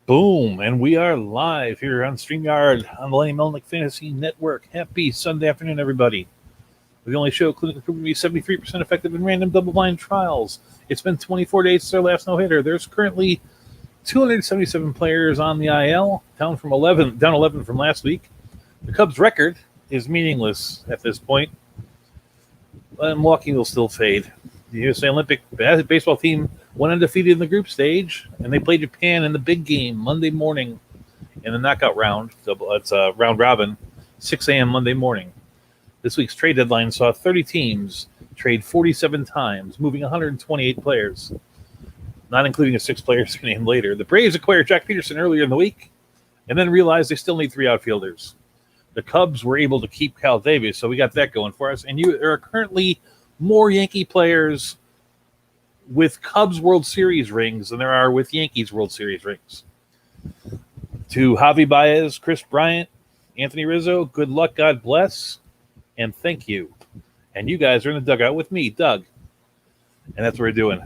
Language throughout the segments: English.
Boom, and we are live here on StreamYard on the Lenny Melnick Fantasy Network. Happy Sunday afternoon, everybody. We're the only show clinically proven to be 73% effective in random double-blind trials. It's been 24 days since our last no-hitter. There's currently 277 players on the IL, down 11 from last week. The Cubs' record is meaningless at this point. Milwaukee will still fade. The USA Olympic baseball team went undefeated in the group stage, and they played Japan in the big game Monday morning in the knockout round. It's a round robin, 6 a.m. Monday morning. This week's trade deadline saw 30 teams trade 47 times, moving 128 players, not including the 6 players named later. The Braves acquired Jack Peterson earlier in the week and then realized they still need 3 outfielders. The Cubs were able to keep Kyle Davis, so we got that going for us. And there are currently more Yankee players with Cubs World Series rings than there are with Yankees World Series rings. To Javi Baez, Chris Bryant, Anthony Rizzo, good luck, God bless, and thank you. And you guys are in the dugout with me, Doug. And that's what we're doing.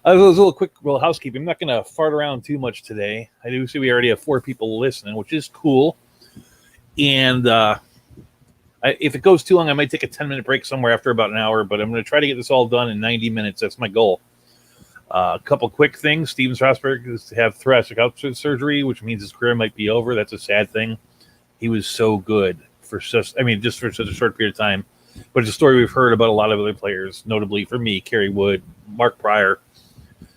A little housekeeping. I'm not going to fart around too much today. I do see we already have 4 people listening, which is cool. And if it goes too long, I might take a 10-minute break somewhere after about an hour, but I'm going to try to get this all done in 90 minutes. That's my goal. A couple quick things. Steven Strasburg is to have thoracic outlet surgery, which means his career might be over. That's a sad thing. He was so good for just for such a short period of time. But it's a story we've heard about a lot of other players, notably for me, Kerry Wood, Mark Pryor.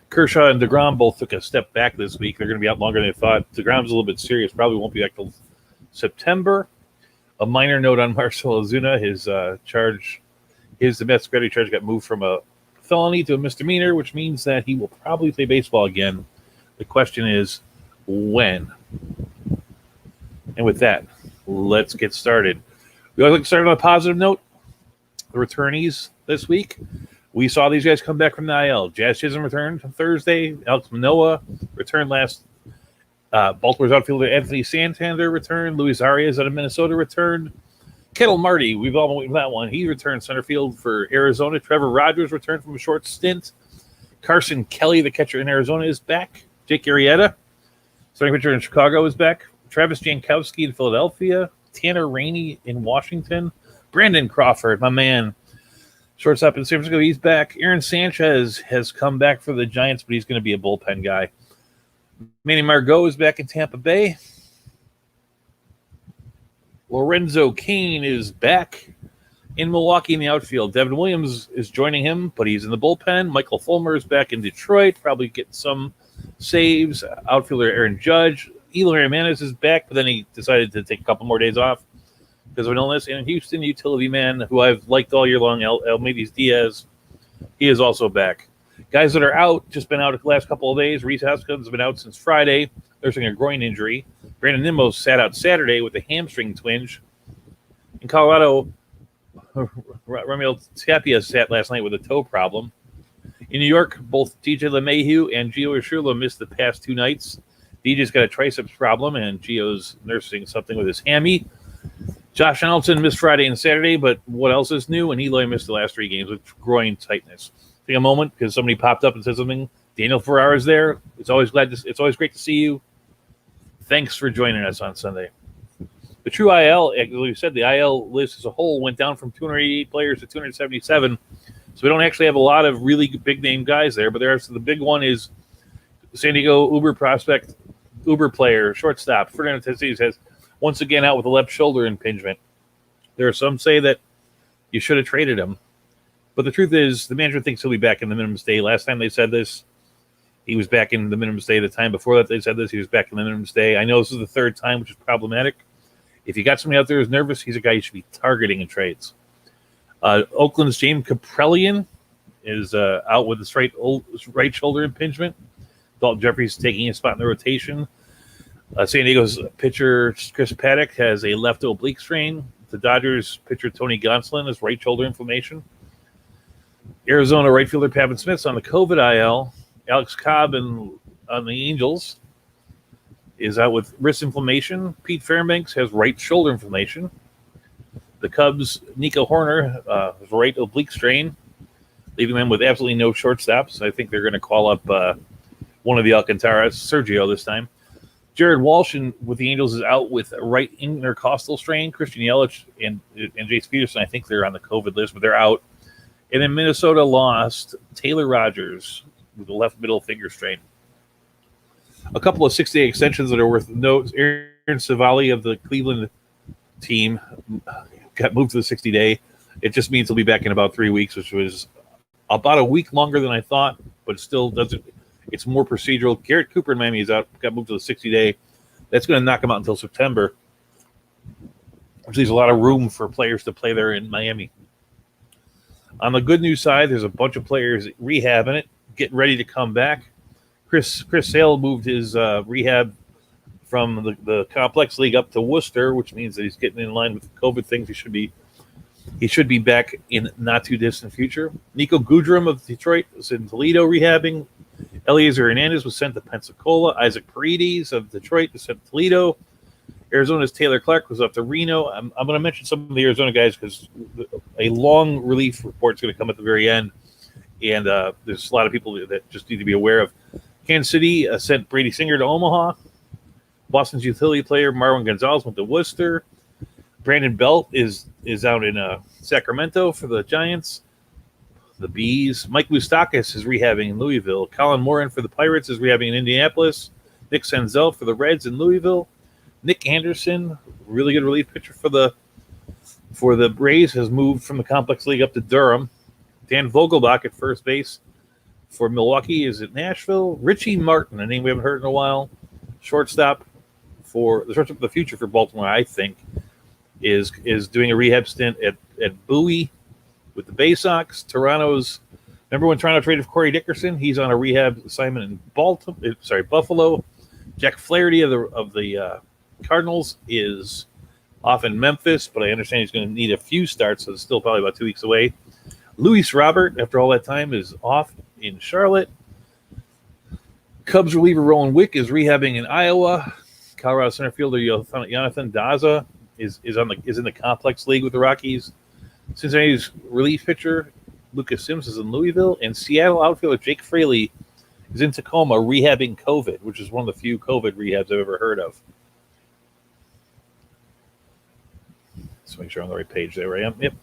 Kershaw and DeGrom both took a step back this week. They're going to be out longer than they thought. DeGrom's a little bit serious. Probably won't be back till September. A minor note on Marcell Ozuna, his domestic battery charge got moved from a felony to a misdemeanor, which means that he will probably play baseball again. The question is, when? And with that, let's get started. We always like to start on a positive note. The returnees this week, we saw these guys come back from the IL. Jazz Chisholm returned on Thursday. Alex Manoah returned last. Baltimore's outfielder Anthony Santander returned. Luis Arias out of Minnesota returned. Kettle Marty, we've all been waiting for that one. He returned center field for Arizona. Trevor Rogers returned from a short stint. Carson Kelly, the catcher in Arizona, is back. Jake Arrieta, starting pitcher in Chicago, is back. Travis Jankowski in Philadelphia. Tanner Rainey in Washington. Brandon Crawford, my man, shortstop in San Francisco, he's back. Aaron Sanchez has come back for the Giants, but he's going to be a bullpen guy. Manny Margot is back in Tampa Bay. Lorenzo Cain is back in Milwaukee in the outfield. Devin Williams is joining him, but he's in the bullpen. Michael Fulmer is back in Detroit, probably getting some saves. Outfielder Aaron Judge. Eloy Jimenez is back, but then he decided to take a couple more days off because of an illness. And in Houston, utility man, who I've liked all year long, Elmides Diaz, he is also back. Guys that are out, just been out the last couple of days. Reese Hoskins has been out since Friday, nursing a groin injury. Brandon Nimmo sat out Saturday with a hamstring twinge. In Colorado, Ramil Tapia sat last night with a toe problem. In New York, both DJ LeMahieu and Gio Urshula missed the past 2 nights. DJ's got a triceps problem, and Gio's nursing something with his hammy. Josh Donaldson missed Friday and Saturday, but what else is new? And Eloy missed the last 3 games with groin tightness. Take a moment because somebody popped up and said something. Daniel Ferrara is there. It's always great to see you. Thanks for joining us on Sunday. The true IL, as we said, the IL list as a whole went down from 288 players to 277. So we don't actually have a lot of really big name guys there, but the big one is San Diego Uber prospect, Uber player, shortstop. Fernando Tatis has once again out with a left shoulder impingement. There are some say that you should have traded him. But the truth is, the manager thinks he'll be back in the minimum stay. Last time they said this, he was back in the minimum stay. The time before that they said this, he was back in the minimum stay. I know this is the 3rd time, which is problematic. If you got somebody out there who's nervous, he's a guy you should be targeting in trades. Oakland's James Kaprielian is out with his right shoulder impingement. Dalton Jeffries taking his spot in the rotation. San Diego's pitcher Chris Paddock has a left oblique strain. The Dodgers pitcher Tony Gonsolin has right shoulder inflammation. Arizona right fielder Pavin Smith's on the COVID IL. Alex Cobb on the Angels is out with wrist inflammation. Pete Fairbanks has right shoulder inflammation. The Cubs' Nico Horner has right oblique strain, leaving them with absolutely no shortstops. I think they're going to call up one of the Alcantaras, Sergio this time. Jared Walsh with the Angels is out with a right intercostal strain. Christian Yelich and Jace Peterson, I think they're on the COVID list, but they're out. And then Minnesota lost Taylor Rogers with the left middle finger strain. A couple of 6-day extensions that are worth note. Aaron Savali of the Cleveland team got moved to the 60-day. It just means he'll be back in about 3 weeks, which was about a week longer than I thought, but it still doesn't. It's more procedural. Garrett Cooper in Miami is out, got moved to the 60-day. That's going to knock him out until September, which leaves a lot of room for players to play there in Miami. On the good news side, there's a bunch of players rehabbing it, getting ready to come back. Chris Sale moved his rehab from the complex league up to Worcester, which means that he's getting in line with COVID things. He should be back in not too distant future. Nico Goodrum of Detroit was in Toledo rehabbing. Eliezer Hernandez was sent to Pensacola. Isaac Paredes of Detroit was sent to Toledo. Arizona's Taylor Clark was up to Reno. I'm going to mention some of the Arizona guys because a long relief report is going to come at the very end, and there's a lot of people that just need to be aware of. Kansas City sent Brady Singer to Omaha. Boston's utility player Marwin Gonzalez went to Worcester. Brandon Belt is out in Sacramento for the Giants. The Bees. Mike Moustakas is rehabbing in Louisville. Colin Moran for the Pirates is rehabbing in Indianapolis. Nick Senzel for the Reds in Louisville. Nick Anderson, really good relief pitcher for the Braves, has moved from the complex league up to Durham. Dan Vogelbach at first base for Milwaukee is at Nashville. Richie Martin, a name we haven't heard in a while, shortstop of the future for Baltimore, I think, is doing a rehab stint at Bowie with the Bay Sox. Remember when Toronto traded for Corey Dickerson? He's on a rehab assignment in Buffalo. Jack Flaherty of the Cardinals is off in Memphis, but I understand he's going to need a few starts, so it's still probably about 2 weeks away. Luis Robert, after all that time, is off in Charlotte. Cubs reliever Rowan Wick is rehabbing in Iowa. Colorado center fielder Jonathan Daza is in the complex league with the Rockies. Cincinnati's relief pitcher Lucas Sims is in Louisville, and Seattle outfielder Jake Fraley is in Tacoma rehabbing COVID, which is one of the few COVID rehabs I've ever heard of. Let's make sure I'm on the right page there. I am. Yep.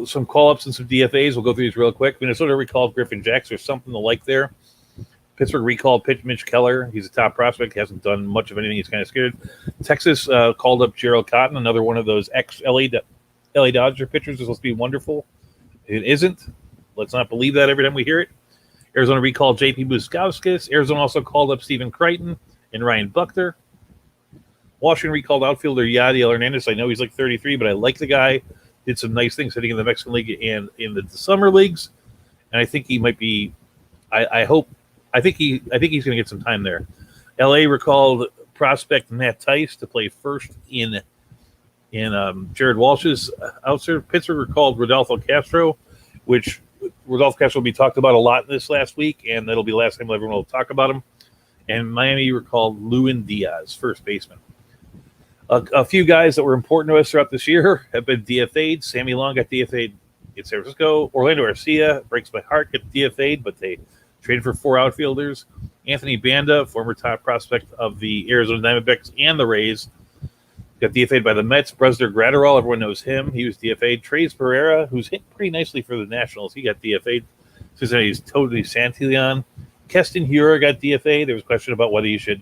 Some call-ups and some DFAs. We'll go through these real quick. Minnesota recalled Griffin Jacks. There's something to like there. Pittsburgh recalled Mitch Keller. He's a top prospect. He hasn't done much of anything. He's kind of scared. Texas called up Gerald Cotton, another one of those ex-LA Dodger pitchers. Is supposed to be wonderful. It isn't. Let's not believe that every time we hear it. Arizona recalled J.P. Buskauskas. Arizona also called up Stephen Crichton and Ryan Buckner. Washington recalled outfielder Yadiel Hernandez. I know he's like 33, but I like the guy. Did some nice things hitting in the Mexican League and in the summer leagues. And I think he might be I think he's going to get some time there. LA recalled prospect Matt Tice to play first in Jared Walsh's outfield. Pittsburgh recalled Rodolfo Castro, which Rodolfo Castro will be talked about a lot this last week, and that'll be the last time everyone will talk about him. And Miami recalled Lewin Diaz, first baseman. A few guys that were important to us throughout this year have been DFA'd. Sammy Long got DFA'd in San Francisco. Orlando Arcia, breaks my heart, got DFA'd, but they traded for 4 outfielders. Anthony Banda, former top prospect of the Arizona Diamondbacks and the Rays, got DFA'd by the Mets. Brusner Gratterall, everyone knows him. He was DFA'd. Trace Pereira, who's hit pretty nicely for the Nationals, he got DFA'd. Cincinnati's Tony Santillan. Keston Hiura got DFA'd. There was a question about whether you should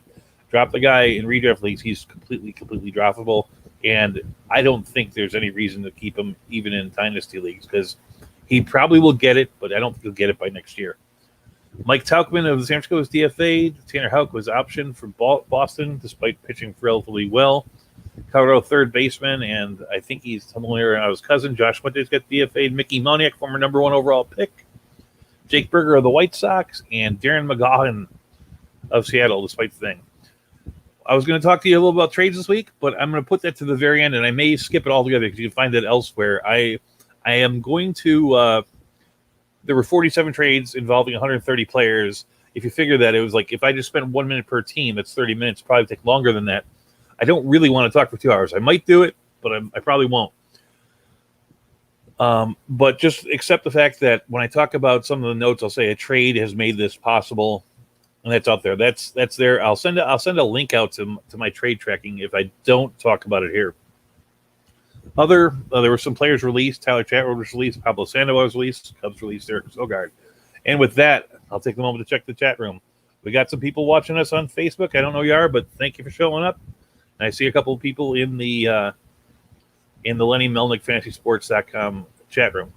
drop the guy in redraft leagues. He's completely droppable, and I don't think there's any reason to keep him even in dynasty leagues because he probably will get it, but I don't think he'll get it by next year. Mike Tauchman of the San Francisco was DFA'd. Tanner Houck was optioned for Boston despite pitching relatively well. Colorado third baseman, and I think he's familiar with his cousin. Josh Fuentes got DFA'd. Mickey Moniak, former number 1 overall pick. Jake Berger of the White Sox, and Darren McGaughan of Seattle, despite the thing. I was going to talk to you a little about trades this week, but I'm going to put that to the very end, and I may skip it altogether because you can find that elsewhere. I am going to there were 47 trades involving 130 players. If you figure that, it was like if I just spent 1 minute per team, that's 30 minutes. Probably take longer than that. I don't really want to talk for 2 hours. I might do it, but I probably won't. But just accept the fact that when I talk about some of the notes, I'll say a trade has made this possible, and that's out there. That's there. I'll send a link out to my trade tracking if I don't talk about it here. There were some players released. Tyler Chatwood was released. Pablo Sandoval was released. Cubs released Eric Sogard. And with that, I'll take a moment to check the chat room. We got some people watching us on Facebook. I don't know who you are, but thank you for showing up. And I see a couple of people in the Lenny Melnick FantasySports.com chat room.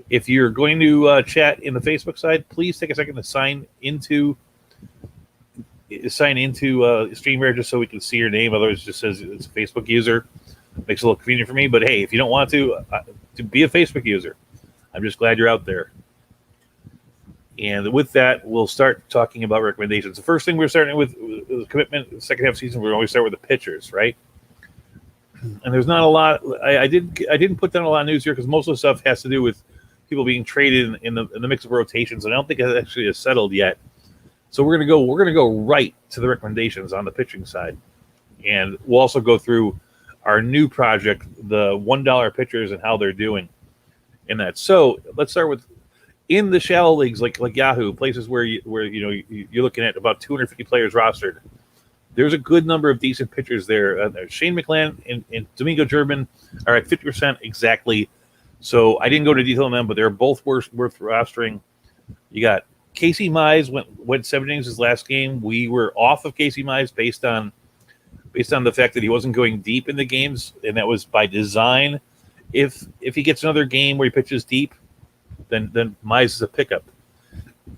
If you're going to chat in the Facebook side, please take a second to sign into StreamYard just so we can see your name. Otherwise, it just says it's a Facebook user. Makes it a little convenient for me. But hey, if you don't want to be a Facebook user, I'm just glad you're out there. And with that, we'll start talking about recommendations. The first thing we're starting with commitment, the second half of the season, we always start with the pitchers, right? And there's not a lot. I didn't put down a lot of news here because most of the stuff has to do with people being traded in the mix of rotations, and I don't think it actually is settled yet. So we're gonna go right to the recommendations on the pitching side, and we'll also go through our new project, the $1 pitchers, and how they're doing in that. So let's start with in the shallow leagues like Yahoo, places where you're looking at about 250 players rostered. There's a good number of decent pitchers there. Shane McClann and Domingo German are at 50% exactly. So I didn't go into detail on them, but they're both worth rostering. You got Casey Mize went 7 innings his last game. We were off of Casey Mize based on the fact that he wasn't going deep in the games, and that was by design. If he gets another game where he pitches deep, then Mize is a pickup.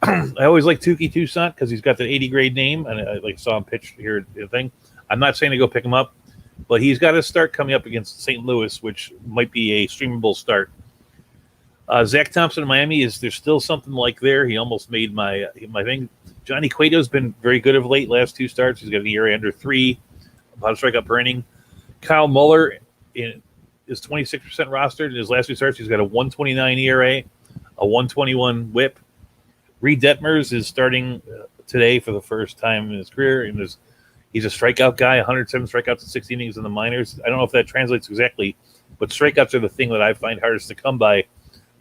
I always like Tukey Toussaint because he's got that 80 grade name, and I saw him pitch here at the thing. I'm not saying to go pick him up, but he's got a start coming up against St. Louis, which might be a streamable start. Zach Thompson in Miami there's still something like there. He almost made my thing. Johnny Cueto's been very good of late. Last 2 starts, he's got an ERA under 3, about a strikeout per inning. Kyle Muller is 26% rostered. In his last 2 starts, he's got a 129 ERA, a 121 WHIP. Reed Detmers is starting today for the first time in his career, and he's a strikeout guy, 107 strikeouts in 16 innings in the minors. I don't know if that translates exactly, but strikeouts are the thing that I find hardest to come by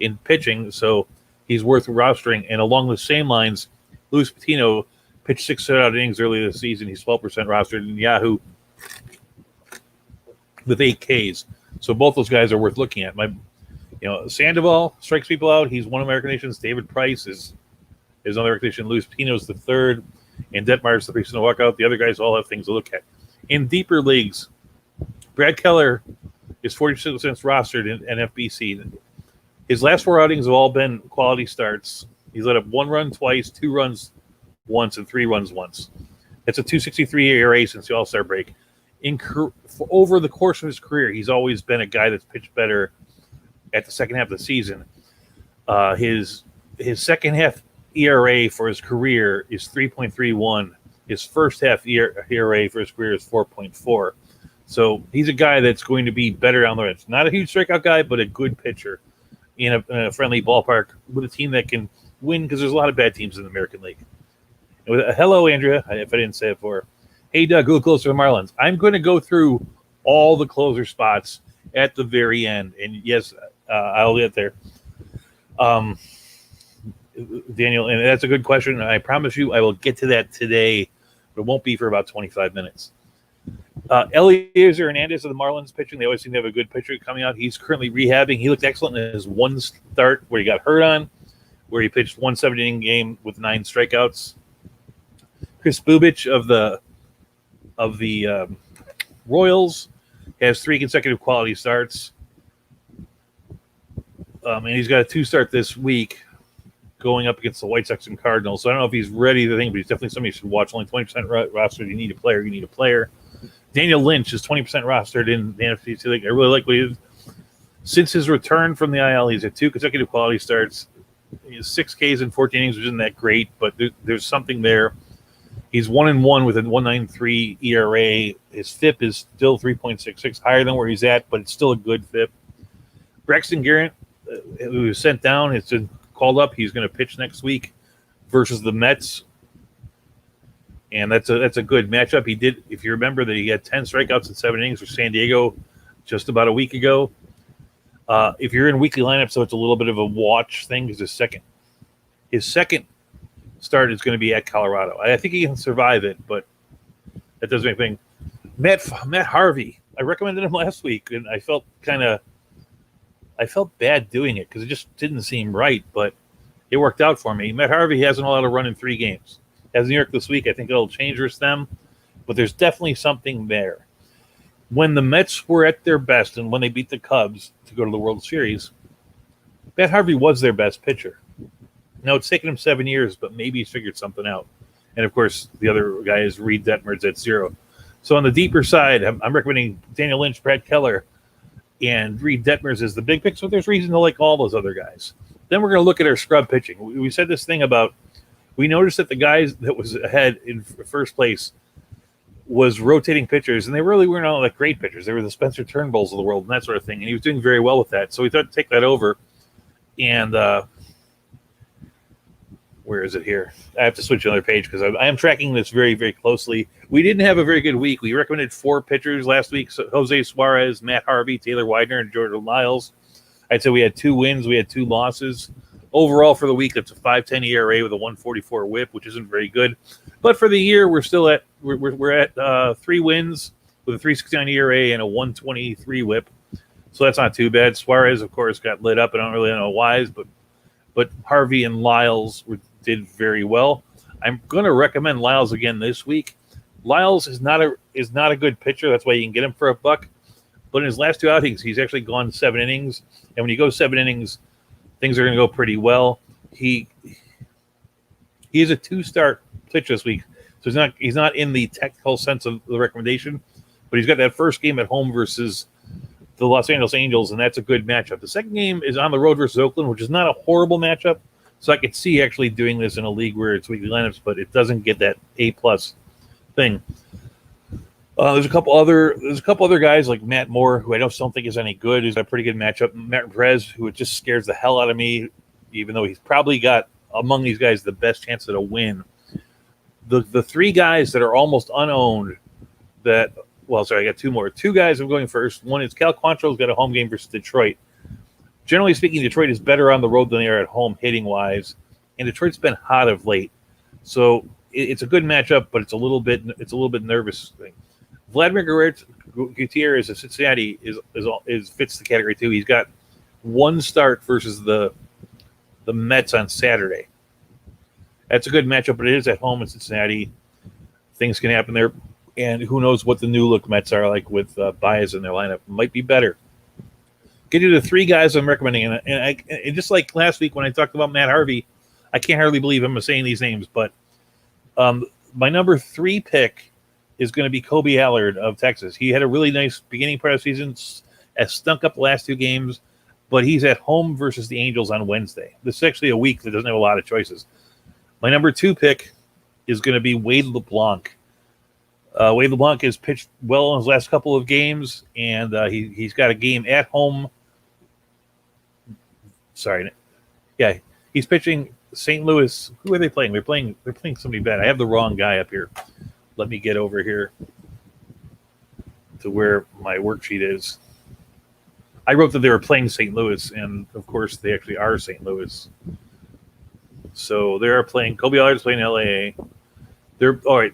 in pitching, so he's worth rostering. And along the same lines, Luis Patino pitched 6 shutout innings earlier this season. He's 12% rostered in Yahoo with 8 Ks. So both those guys are worth looking at. Sandoval strikes people out. He's one of my recommendations. David Price is another recognition. Luis Patino's the third, and Detmar's the person to walk out. The other guys all have things to look at. In deeper leagues, Brad Keller is 46% rostered in NFBC. His last 4 outings have all been quality starts. He's let up 1 run twice, 2 runs once, and 3 runs once. It's a 2.63 ERA since the All-Star break. Over the course of his career, he's always been a guy that's pitched better at the second half of the season. His second half ERA for his career is 3.31. His first half ERA for his career is 4.4. So he's a guy that's going to be better down the range. Not a huge strikeout guy, but a good pitcher in a friendly ballpark with a team that can win, because there's a lot of bad teams in the American League. Hello, Andrea, if I didn't say it before. Hey, Doug, who closer to Marlins? I'm going to go through all the closer spots at the very end. And yes, I'll get there. Daniel, and that's a good question. I promise you I will get to that today, but it won't be for about 25 minutes. Eliezer Hernandez of the Marlins pitching. They always seem to have a good pitcher coming out. He's currently rehabbing. He looked excellent in his 1 start where he got hurt on, where he pitched 1 7-inning game with 9 strikeouts. Chris Bubich of the Royals has 3 consecutive quality starts. And he's got a 2 start this week going up against the White Sox and Cardinals. So I don't know if he's ready to think, but he's definitely somebody you should watch. Only 20% rostered. You need a player. Daniel Lynch is 20% rostered in the NFC League. I really like what he is. Since his return from the IL, he's had 2 consecutive quality starts. He has 6 Ks in 14 innings, which isn't that great, but there's something there. He's 1-1 with a 1.93 ERA. His FIP is still 3.66, higher than where he's at, but it's still a good FIP. Braxton Garrett, who was sent down, has been called up. He's going to pitch next week versus the Mets, and that's a good matchup. He did, if you remember, that he had 10 strikeouts in 7 innings for San Diego just about a week ago. If you're in weekly lineup, so it's a little bit of a watch thing because his second start is going to be at Colorado. I think he can survive it, but that doesn't make anything. Matt Harvey. I recommended him last week, and I felt bad doing it because it just didn't seem right, but it worked out for me. Matt Harvey hasn't allowed a run in 3 games. As New York this week, I think it'll change for them, but there's definitely something there. When the Mets were at their best and when they beat the Cubs to go to the World Series, Matt Harvey was their best pitcher. Now, it's taken him 7 years, but maybe he's figured something out. And, of course, the other guy is Reed Detmers at 0. So on the deeper side, I'm recommending Daniel Lynch, Brad Keller, and Reed Detmers as the big pick. So there's reason to like all those other guys. Then we're going to look at our scrub pitching. We said this thing about we noticed that the guys that was ahead in first place was rotating pitchers, and they really weren't all like great pitchers. They were the Spencer Turnbulls of the world and that sort of thing, and he was doing very well with that. So we thought to take that over, and where is it here? I have to switch to another page because I am tracking this very, very closely. We didn't have a very good week. We recommended 4 pitchers last week: so Jose Suarez, Matt Harvey, Taylor Widener, and Jordan Lyles. I'd say we had 2 wins. We had 2 losses. Overall for the week, that's a 5.10 ERA with a 1.44 WHIP, which isn't very good. But for the year, we're still at 3 wins with a 3.69 ERA and a 1.23 WHIP. So that's not too bad. Suarez, of course, got lit up. I don't really know why, but Harvey and Lyles did very well. I'm going to recommend Lyles again this week. Lyles is not a good pitcher. That's why you can get him for $1. But in his last 2 outings, he's actually gone 7 innings. And when you go 7 innings, things are going to go pretty well. He is a 2-start pitcher this week, so he's not in the technical sense of the recommendation, but he's got that first game at home versus the Los Angeles Angels, and that's a good matchup. The second game is on the road versus Oakland, which is not a horrible matchup. So I could see actually doing this in a league where it's weekly lineups, but it doesn't get that A+ thing. There's a couple other guys like Matt Moore, who I don't think is any good. He's got a pretty good matchup. Matt Perez, who just scares the hell out of me, even though he's probably got among these guys the best chance at a win. The 3 guys that are almost unowned. I got 2 more. 2 guys I'm going first. One is Cal Quantrill's got a home game versus Detroit. Generally speaking, Detroit is better on the road than they are at home hitting wise, and Detroit's been hot of late. So it's a good matchup, but it's a little bit nervous thing. Vladimir Gutierrez of Cincinnati fits the category too. He's got 1 start versus the Mets on Saturday. That's a good matchup, but it is at home in Cincinnati. Things can happen there, and who knows what the new look Mets are like with Baez in their lineup. Might be better. Get you the 3 guys I'm recommending, and just like last week when I talked about Matt Harvey, I can't hardly believe I'm saying these names, but my number 3 pick is going to be Kobe Allard of Texas. He had a really nice beginning part of the season, has stunk up the last 2 games, but he's at home versus the Angels on Wednesday. This is actually a week that doesn't have a lot of choices. My number 2 pick is going to be Wade LeBlanc. Wade LeBlanc has pitched well in his last couple of games, and he's got a game at home. He's pitching St. Louis. Who are they playing? They're playing somebody bad. I have the wrong guy up here. Let me get over here to where my worksheet is. I wrote that they were playing St. Louis, and of course they actually are St. Louis. So they are playing. Kobe Allard's playing LAA. They're all right.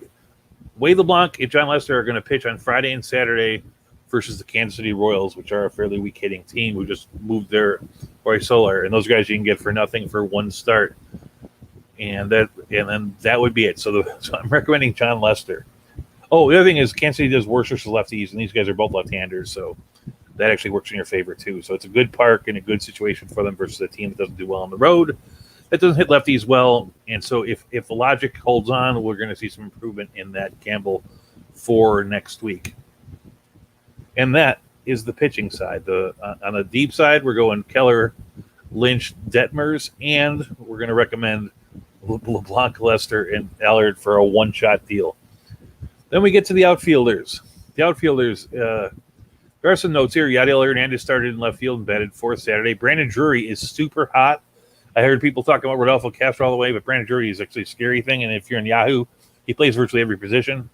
Wade LeBlanc and John Lester are going to pitch on Friday and Saturday versus the Kansas City Royals, which are a fairly weak hitting team who just moved their Roy Soler, and those guys you can get for nothing for 1 start. And then that would be it. So I'm recommending John Lester. Oh, the other thing is Kansas City does worse versus lefties, and these guys are both left-handers, so that actually works in your favor too. So it's a good park and a good situation for them versus a team that doesn't do well on the road, that doesn't hit lefties well. And so if the logic holds on, we're going to see some improvement in that gamble for next week. And that is the pitching side. On the deep side, we're going Keller, Lynch, Detmers, and we're going to recommend LeBlanc, Lester, and Allard for a 1-shot deal. Then we get to the outfielders. There are some notes here. Yadiel Hernandez started in left field and batted 4th Saturday. Brandon Drury is super hot. I heard people talking about Rodolfo Castro all the way, but Brandon Drury is actually a scary thing. And if you're in Yahoo, he plays virtually every position.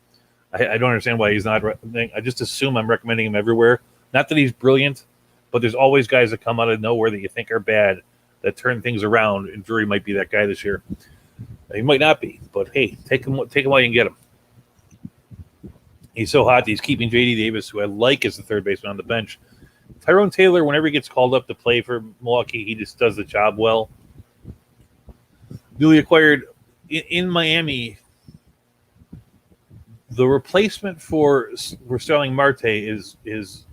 I don't understand why he's not. I just assume I'm recommending him everywhere. Not that he's brilliant, But there's always guys that come out of nowhere that you think are bad that turn things around, and Drury might be that guy this year. He might not be, but hey, take him while you can get him. He's so hot that he's keeping J.D. Davis, who I like as the third baseman, on the bench. Tyrone Taylor, whenever he gets called up to play for Milwaukee, he just does the job well. Newly acquired in Miami, the replacement for Starling Marte is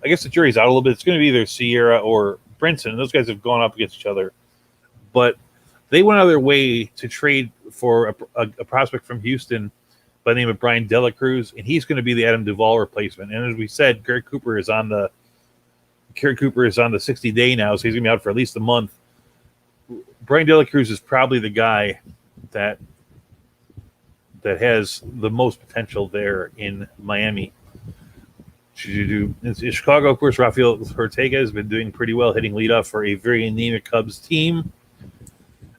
I guess the jury's out a little bit. It's going to be either Sierra or Brinson. Those guys have gone up against each other. But they went out of their way to trade for a prospect from Houston by the name of Brian Dela Cruz, and he's going to be the Adam Duvall replacement. And as we said, Garrett Cooper is on the 60-day now, so he's going to be out for at least a month. Brian Dela Cruz is probably the guy that has the most potential there in Miami. In Chicago, of course, Rafael Ortega has been doing pretty well, hitting leadoff for a very anemic Cubs team.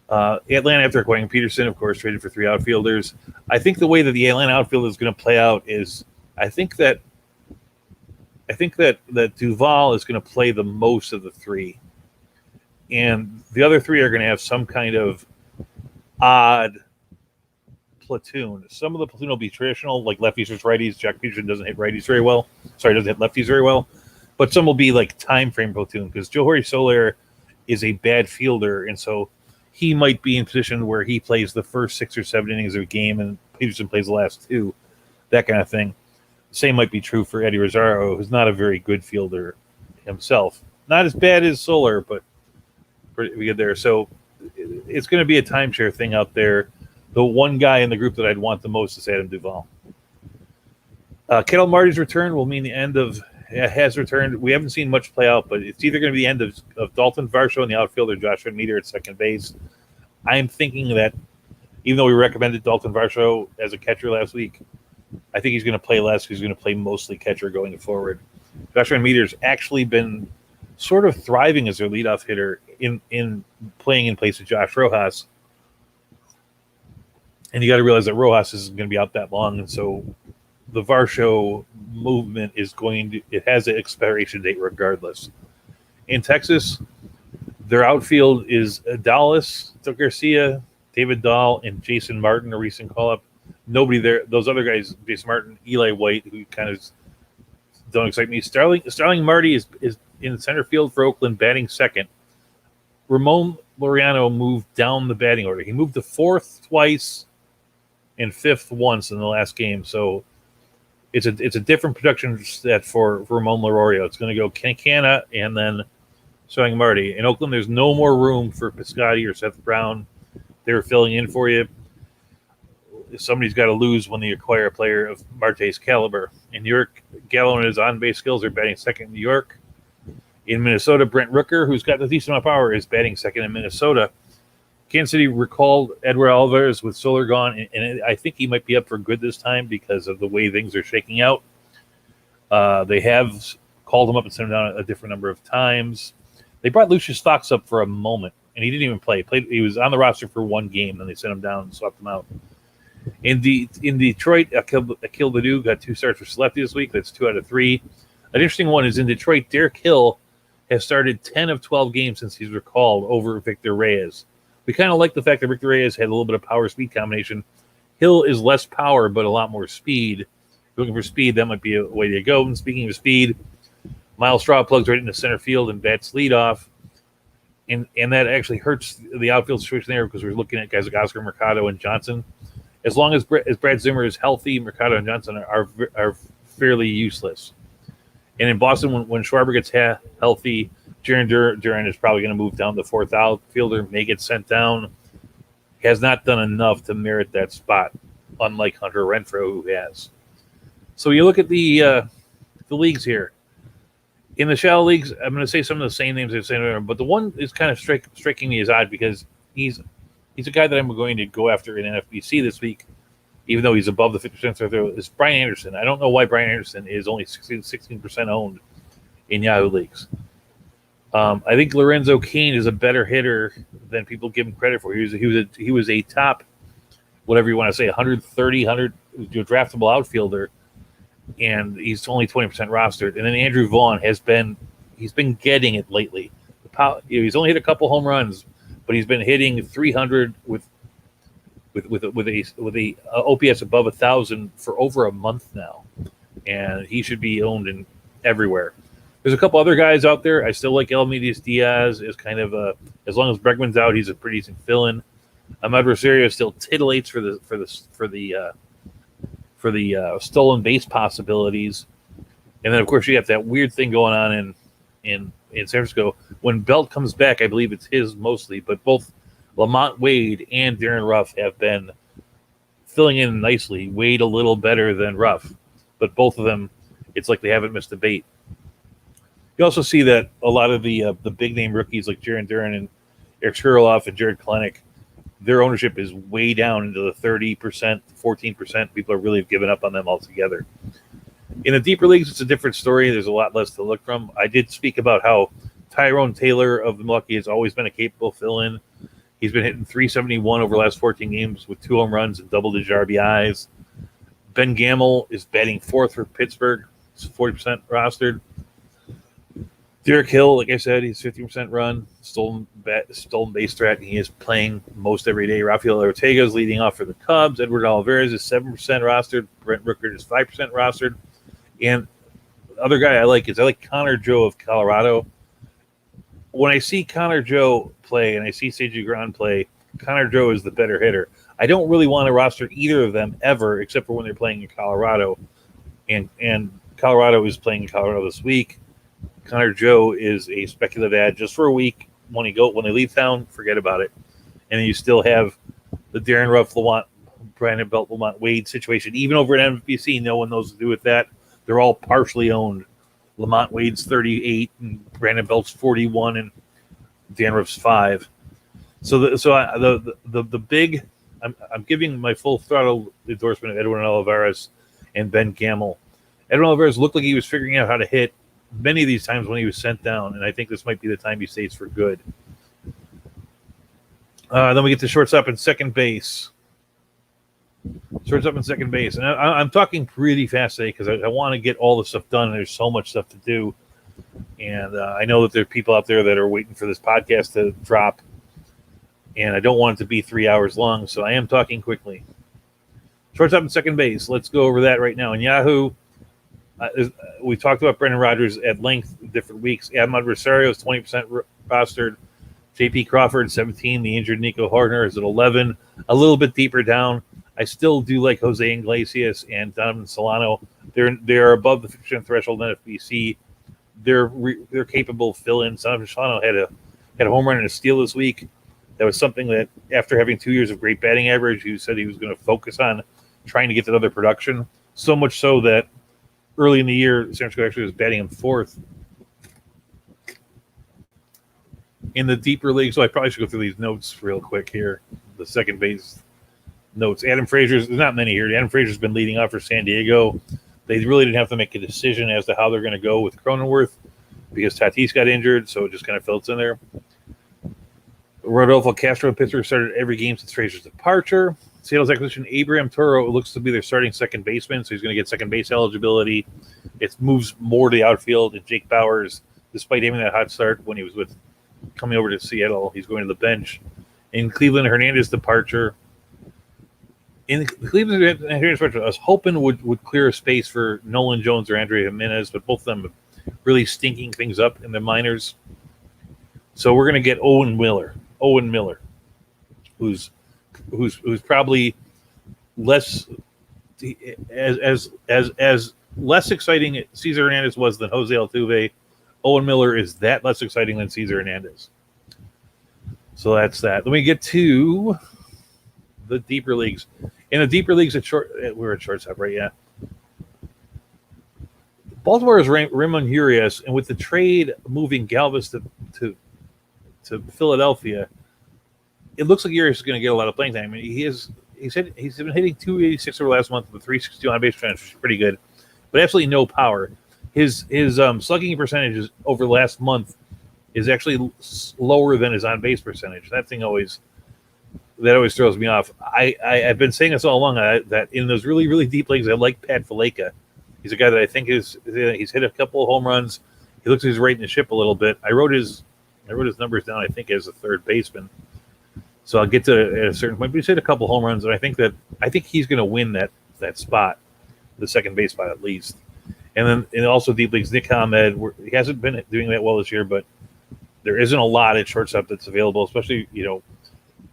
Atlanta, after acquiring Peterson, of course, traded for 3 outfielders. I think the way that the Atlanta outfield is going to play out is I think that Duvall is going to play the most of the 3. And the other 3 are going to have some kind of odd platoon. Some of the platoon will be traditional, like lefties versus righties. Jack Peterson doesn't hit righties very well. Doesn't hit lefties very well. But some will be like time frame platoon, because Johori Soler is a bad fielder, and so he might be in position where he plays the first 6 or 7 innings of a game and Peterson plays the last 2, that kind of thing. The same might be true for Eddie Rosario, who's not a very good fielder himself. Not as bad as Soler, but pretty good there. So it's going to be a timeshare thing out there. The one guy in the group that I'd want the most is Adam Duvall. Ketel Marte's return will mean the end of has returned. We haven't seen much play out, but it's either going to be the end of Dalton Varsho in the outfield or Josh Van Meter at second base. I'm thinking that even though we recommended Dalton Varsho as a catcher last week, I think he's going to play less. He's going to play mostly catcher going forward. Josh Van Meter's actually been sort of thriving as their leadoff hitter in playing in place of Josh Rojas. And you got to realize that Rojas isn't going to be out that long, and so the Varsho movement it has an expiration date regardless. In Texas, their outfield is Dallas, Garcia, David Dahl, and Jason Martin, a recent call-up. Nobody there. Those other guys, Jason Martin, Eli White, who kind of don't excite me. Starling Marte is in center field for Oakland, batting second. Ramon Laureano moved down the batting order. He moved to 4th twice and 5th once in the last game, so it's a different production set for Ramon Laureano. It's going to go Quintana and then Starling Marte. In Oakland, there's no more room for Piscotty or Seth Brown. They're filling in for you. Somebody's got to lose when they acquire a player of Marte's caliber. In New York, Gallo and his on-base skills are batting second in New York. In Minnesota, Brent Rooker, who's got a decent amount of power, is batting second in Minnesota. Kansas City recalled Edward Alvarez with Soler gone, and I think he might be up for good this time because of the way things are shaking out. They have called him up and sent him down a different number of times. They brought Lucius Fox up for a moment, and he didn't even play. He was on the roster for 1 game, then they sent him down and swapped him out. In Detroit, Akil Baddoo got 2 starts for Selecti this week. That's 2 out of 3. An interesting one is in Detroit, Derek Hill has started 10 of 12 games since he's recalled over Victor Reyes. We kind of like the fact that Victor Reyes had a little bit of power-speed combination. Hill is less power, but a lot more speed. If you're looking for speed, that might be a way to go. And speaking of speed, Miles Straw plugs right into center field and bats leadoff. And that actually hurts the outfield situation there because we're looking at guys like Oscar Mercado and Johnson. As long as Brad Zimmer is healthy, Mercado and Johnson are fairly useless. And in Boston, when Schwarber gets healthy, Jaron Duran is probably going to move down the 4th outfielder, may get sent down. He has not done enough to merit that spot, unlike Hunter Renfroe, who has. So you look at the leagues here. In the shallow leagues, I'm going to say some of the same names I've said earlier, but the one is kind of striking me as odd because he's a guy that I'm going to go after in NFBC this week, even though he's above the 50% threshold, is Brian Anderson. I don't know why Brian Anderson is only 16% owned in Yahoo leagues. I think Lorenzo Cain is a better hitter than people give him credit for. He was a top, whatever you want to say, 130, draftable outfielder and he's only 20% rostered. And then Andrew Vaughn he's been getting it lately. He's only hit a couple home runs, but he's been hitting 300 with a OPS above 1,000 for over a month now, and he should be owned in everywhere. There's a couple other guys out there. I still like Elmidius Diaz as kind of as long as Bregman's out, he's a pretty decent fill-in. Ahmed Rosario still titillates for the stolen base possibilities, and then of course you have that weird thing going on in San Francisco. When Belt comes back, I believe it's his mostly, but both Lamont Wade and Darren Ruff have been filling in nicely. Wade a little better than Ruff, but both of them, it's like they haven't missed a beat. You also see that a lot of the big name rookies like Jaron Duran and Eric Skurloff and Jared Kalenic, their ownership is way down into the 30%, 14%. People are really giving up on them altogether. In the deeper leagues, it's a different story. There's a lot less to look from. I did speak about how Tyrone Taylor of the Milwaukee has always been a capable fill-in. He's been hitting 371 over the last 14 games with 2 home runs and double-digit RBIs. Ben Gamel is batting 4th for Pittsburgh. He's 40% rostered. Derek Hill, like I said, he's 50% run, stolen base threat, and he is playing most every day. Rafael Ortega is leading off for the Cubs. Edward Olivares is 7% rostered. Brent Rooker is 5% rostered. And the other guy I like Connor Joe of Colorado. When I see Connor Joe play and I see CJ Grant play, Connor Joe is the better hitter. I don't really want to roster either of them ever, except for when they're playing in Colorado. And Colorado is playing in Colorado this week. Connor Joe is a speculative ad just for a week. When they leave town, forget about it. And then you still have the Darren Ruff, Brandon Belt, Lamont Wade situation. Even over at NFBC, no one knows what to do with that. They're all partially owned. Lamont Wade's 38, and Brandon Belt's 41, and Dan Ruff's 5. I'm giving my full throttle endorsement of Edwin Olivares and Ben Gamel. Edwin Olivares looked like he was figuring out how to hit many of these times when he was sent down, and I think this might be the time he stays for good. Then we get to shortstop and second base. And I'm talking pretty fast today because I want to get all the stuff done. There's so much stuff to do, and I know that there are people out there that are waiting for this podcast to drop, and I don't want it to be 3 hours long, so I am talking quickly. Shortstop and second base. Let's go over that right now. In Yahoo, we talked about Brendan Rodgers at length different weeks. Ahmad Rosario is 20% rostered. J.P. Crawford, 17. The injured Nico Hardner is at 11. A little bit deeper down. I still do like Jose Iglesias and Donovan Solano. They're above the 50% threshold in FBC. They're capable fill-ins. Donovan Solano had a home run and a steal this week. That was something that after having 2 years of great batting average, he said he was going to focus on trying to get that other production. So much so that early in the year, San Francisco actually was batting him 4th. In the deeper league, so I probably should go through these notes real quick here. The second base notes. Adam Frazier's, there's not many here. Adam Frazier's been leading off for San Diego. They really didn't have to make a decision as to how they're going to go with Cronenworth because Tatis got injured, so it just kind of fills in there. Rodolfo Castro in Pittsburgh started every game since Frazier's departure. Seattle's acquisition, Abraham Toro, looks to be their starting second baseman, so he's going to get second base eligibility. It moves more to the outfield, and Jake Bauers, despite having that hot start when he was coming over to Seattle, he's going to the bench. In Cleveland, Hernandez departure. In Cleveland, Hernandez departure, I was hoping would clear a space for Nolan Jones or Andre Jimenez, but both of them are really stinking things up in the minors. So we're going to get Owen Miller, who's probably less as less exciting as Cesar Hernandez was than Jose Altuve. Owen Miller is that less exciting than Cesar Hernandez. So that's that. Then we get to the deeper leagues. In the deeper leagues, we're at shortstop, right? Yeah. Baltimore is Raymond Urias, and with the trade moving Galvis to Philadelphia, it looks like Urias is going to get a lot of playing time. I mean, he's been hitting 286 over last month with a 360 on base percentage, which is pretty good, but absolutely no power. His slugging percentage over the last month is actually lower than his on base percentage. That always throws me off. I've been saying this all along that in those really, really deep leagues, I like Pat Valaika. He's a guy that I think he's hit a couple of home runs. He looks like he's rating the ship a little bit. I wrote his numbers down, I think, as a third baseman. So I'll get to it at a certain point. But he's hit a couple home runs, and I think he's going to win that spot, the second base spot at least. And then also deep leagues, Nick Ahmed, he hasn't been doing that well this year, but there isn't a lot at shortstop that's available, especially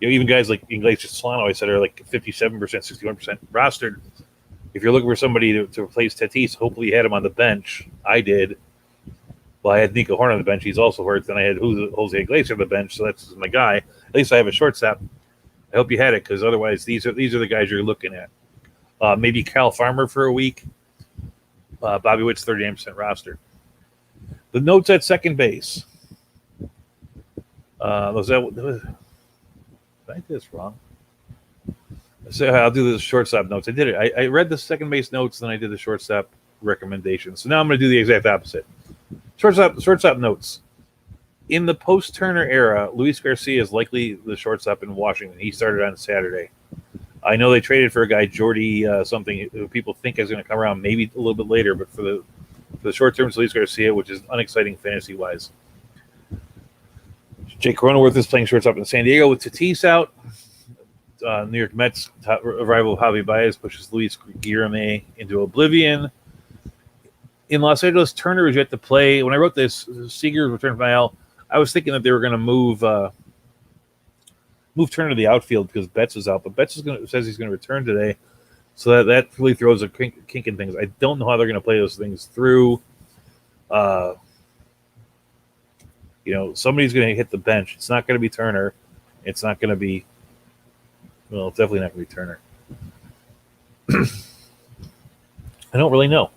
even guys like Iglesias Solano, I said, are like 57%, 61% rostered. If you're looking for somebody to replace Tatis, hopefully you had him on the bench. I did. Well, I had Nico Horn on the bench. He's also hurt. Then I had Jose Iglesias on the bench, so that's my guy. At least I have a shortstop. I hope you had it, because otherwise these are the guys you're looking at. Maybe Kyle Farmer for a week. Bobby Witt's 39% roster. The notes at second base. Did I do this wrong? So I'll do the shortstop notes. I did it. I read the second base notes, then I did the shortstop recommendations. So now I'm going to do the exact opposite. Shortstop notes. In the post-Turner era, Luis Garcia is likely the shortstop in Washington. He started on Saturday. I know they traded for a guy, Jordy something, who people think is going to come around maybe a little bit later, but for the short term, it's Luis Garcia, which is unexciting fantasy-wise. Jake Cronenworth is playing shortstop in San Diego with Tatis out. New York Mets rival Javi Baez pushes Luis Guillorme into oblivion. In Los Angeles, Turner is yet to play. When I wrote this, Seager returned from IL, I was thinking that they were going to move Turner to the outfield because Betts is out, but Betts says he's going to return today, so that really throws a kink in things. I don't know how they're going to play those things through. Somebody's going to hit the bench. It's not going to be Turner. It's not going to be. Well, it's definitely not going to be Turner. I don't really know.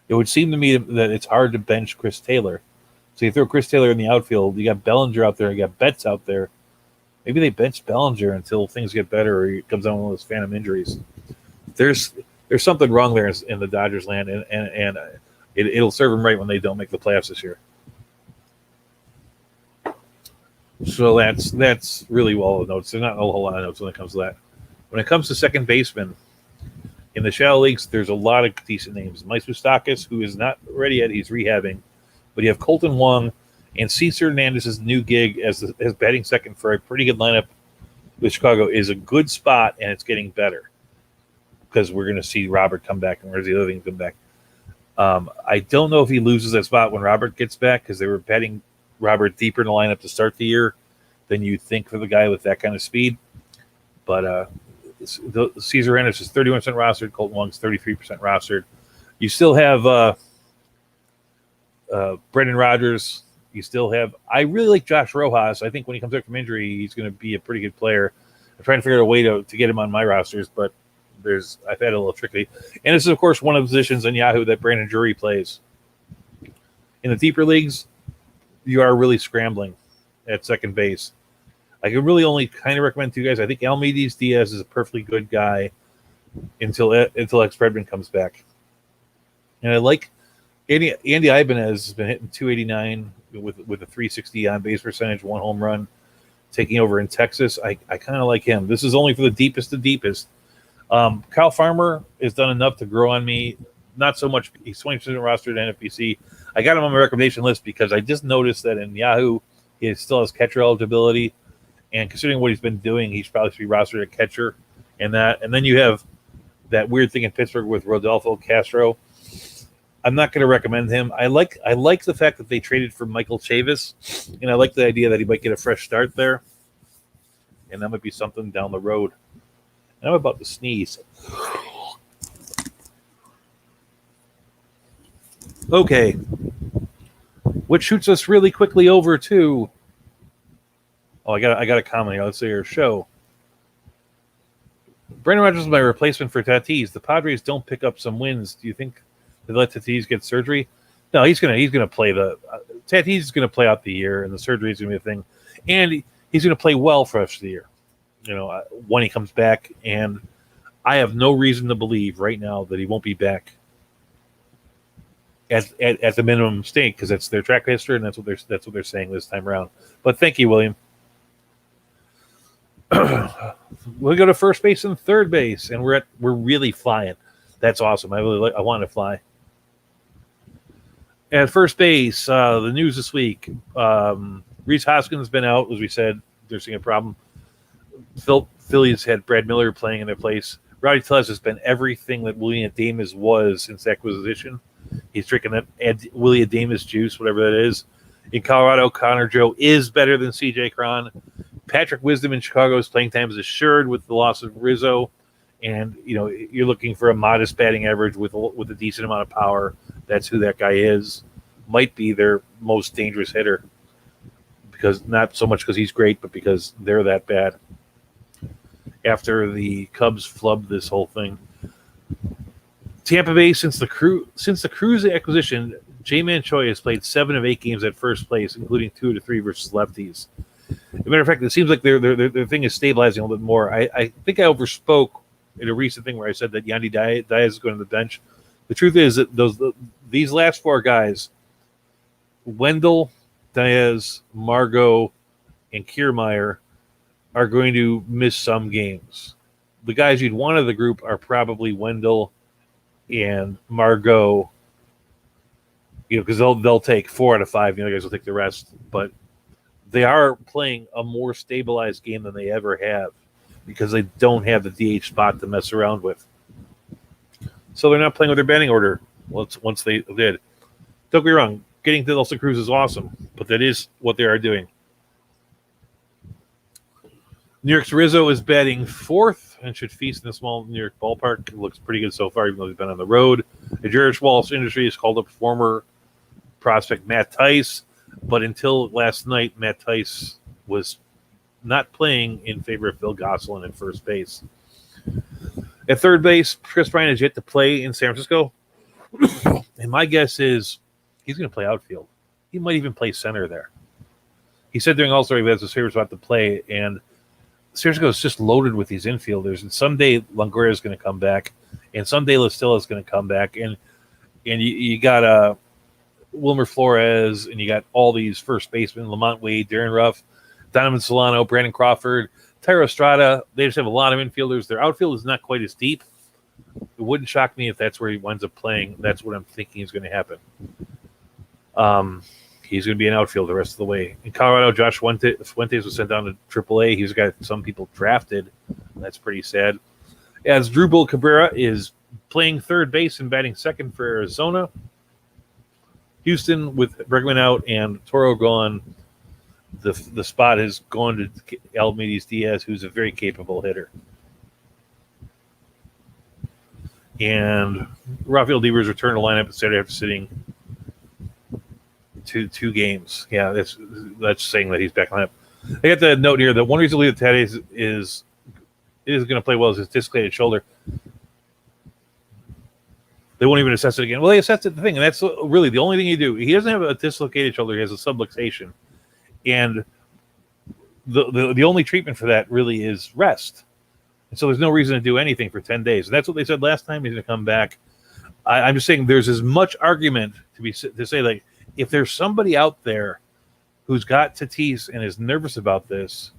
It would seem to me that it's hard to bench Chris Taylor. So you throw Chris Taylor in the outfield. You got Bellinger out there. You got Betts out there. Maybe they bench Bellinger until things get better, or he comes down with one of those phantom injuries. There's something wrong there in the Dodgers land, and it'll serve them right when they don't make the playoffs this year. So that's really all the notes. There's not a whole lot of notes when it comes to that. When it comes to second baseman, in the shallow leagues, there's a lot of decent names. Mike Moustakas, who is not ready yet, he's rehabbing. But you have Colton Wong and Cesar Hernandez's new gig as batting second for a pretty good lineup with Chicago is a good spot, and it's getting better because we're going to see Robert come back, and where's the other thing come back? I don't know if he loses that spot when Robert gets back because they were batting Robert deeper in the lineup to start the year than you'd think for the guy with that kind of speed. But Cesar Hernandez is 31% rostered. Colton Wong's 33% rostered. You still have Brendan Rodgers. You still have. I really like Josh Rojas. I think when he comes back from injury, he's going to be a pretty good player. I'm trying to figure out a way to get him on my rosters, but I've had a little tricky. And this is, of course, one of the positions in Yahoo that Brandon Drury plays. In the deeper leagues, you are really scrambling at second base. I can really only kind of recommend two guys. I think Almeida Diaz is a perfectly good guy until X Bregman comes back. And I like Andy Ibanez has been hitting 289 with a 360 on base percentage, one home run, taking over in Texas. I kind of like him. This is only for the deepest. Kyle Farmer has done enough to grow on me. Not so much. He's 20% rostered at NFBC. I got him on my recommendation list because I just noticed that in Yahoo he still has catcher eligibility, and considering what he's been doing, he's probably should be rostered at catcher. And then you have that weird thing in Pittsburgh with Rodolfo Castro. I'm not going to recommend him. I like the fact that they traded for Michael Chavis, and I like the idea that he might get a fresh start there, and that might be something down the road. And I'm about to sneeze. Okay, which shoots us really quickly over to. Oh, I got a comment here. Let's say your show. Brendan Rodgers is my replacement for Tatis. The Padres don't pick up some wins. Do you think they let Tatis get surgery? No, he's gonna play Tatis is gonna play out the year, and the surgery is gonna be a thing, and he's gonna play well for the rest of the year. When he comes back, and I have no reason to believe right now that he won't be back at the minimum stake because that's their track history, and that's what they're saying this time around. But thank you, William. We'll go to first base and third base, and we're really flying. That's awesome. I want to fly. At first base, the news this week: Rhys Hoskins has been out, as we said. They're seeing a problem. Phillies had Brad Miller playing in their place. Rowdy Tellez has been everything that Willie Adames was since acquisition. He's drinking that Willie Adames juice, whatever that is. In Colorado, Connor Joe is better than C.J. Cron. Patrick Wisdom in Chicago's playing time is assured with the loss of Rizzo. And, you're looking for a modest batting average with a decent amount of power. That's who that guy is. Might be their most dangerous hitter. Because not so much because he's great, but because they're that bad. After the Cubs flubbed this whole thing. Tampa Bay, since the Cruz acquisition, J-Man Choi has played 7 of 8 games at first place, including 2 to 3 versus lefties. As a matter of fact, it seems like their thing is stabilizing a little bit more. I think I overspoke in a recent thing where I said that Yandy Diaz is going to the bench. The truth is that these last 4 guys, Wendell, Diaz, Margot, and Kiermaier, are going to miss some games. The guys you'd want of the group are probably Wendell and Margot, because they'll take 4 out of 5. The other guys will take the rest. But they are playing a more stabilized game than they ever have because they don't have the DH spot to mess around with. So they're not playing with their batting order once they did. Don't get me wrong, getting to Nelson Cruz is awesome, but that is what they are doing. New York's Rizzo is batting 4th and should feast in the small New York ballpark. It looks pretty good so far, even though he's been on the road. The Jerish Wallace Industries called up former prospect Matt Tice, but until last night, Matt Tice was not playing in favor of Phil Gosselin at first base. At third base, Chris Bryant has yet to play in San Francisco, and my guess is he's going to play outfield. He might even play center there. He said during All-Star he has his favorite spot to play, and San Francisco is just loaded with these infielders. And someday Longoria is going to come back, and someday La Stella is going to come back, and you got Wilmer Flores, and you got all these first basemen: Lamont Wade, Darren Ruff, Donovan Solano, Brandon Crawford, Tyro Estrada. They just have a lot of infielders. Their outfield is not quite as deep. It wouldn't shock me if that's where he winds up playing. That's what I'm thinking is going to happen. He's going to be an outfield the rest of the way. In Colorado, Josh Fuentes was sent down to AAA. He's a guy some people drafted. That's pretty sad. As Drew Bull Cabrera is playing third base and batting second for Arizona. Houston, with Bregman out and Toro gone, the spot has gone to Almeida Diaz, who's a very capable hitter. And Rafael Devers returned to lineup Saturday after sitting two games. Yeah, that's saying that he's back on lineup. I got the note here that one reason Leo Tadej is going to play well is his dislocated shoulder. They won't even assess it again. Well, they assessed it, the thing, and that's really the only thing you do. He doesn't have a dislocated shoulder; he has a subluxation, and the only treatment for that really is rest. And so there's no reason to do anything for 10 days. And that's what they said last time. He's going to come back. I'm just saying there's as much argument to say, like, if there's somebody out there who's got Tatis and is nervous about this,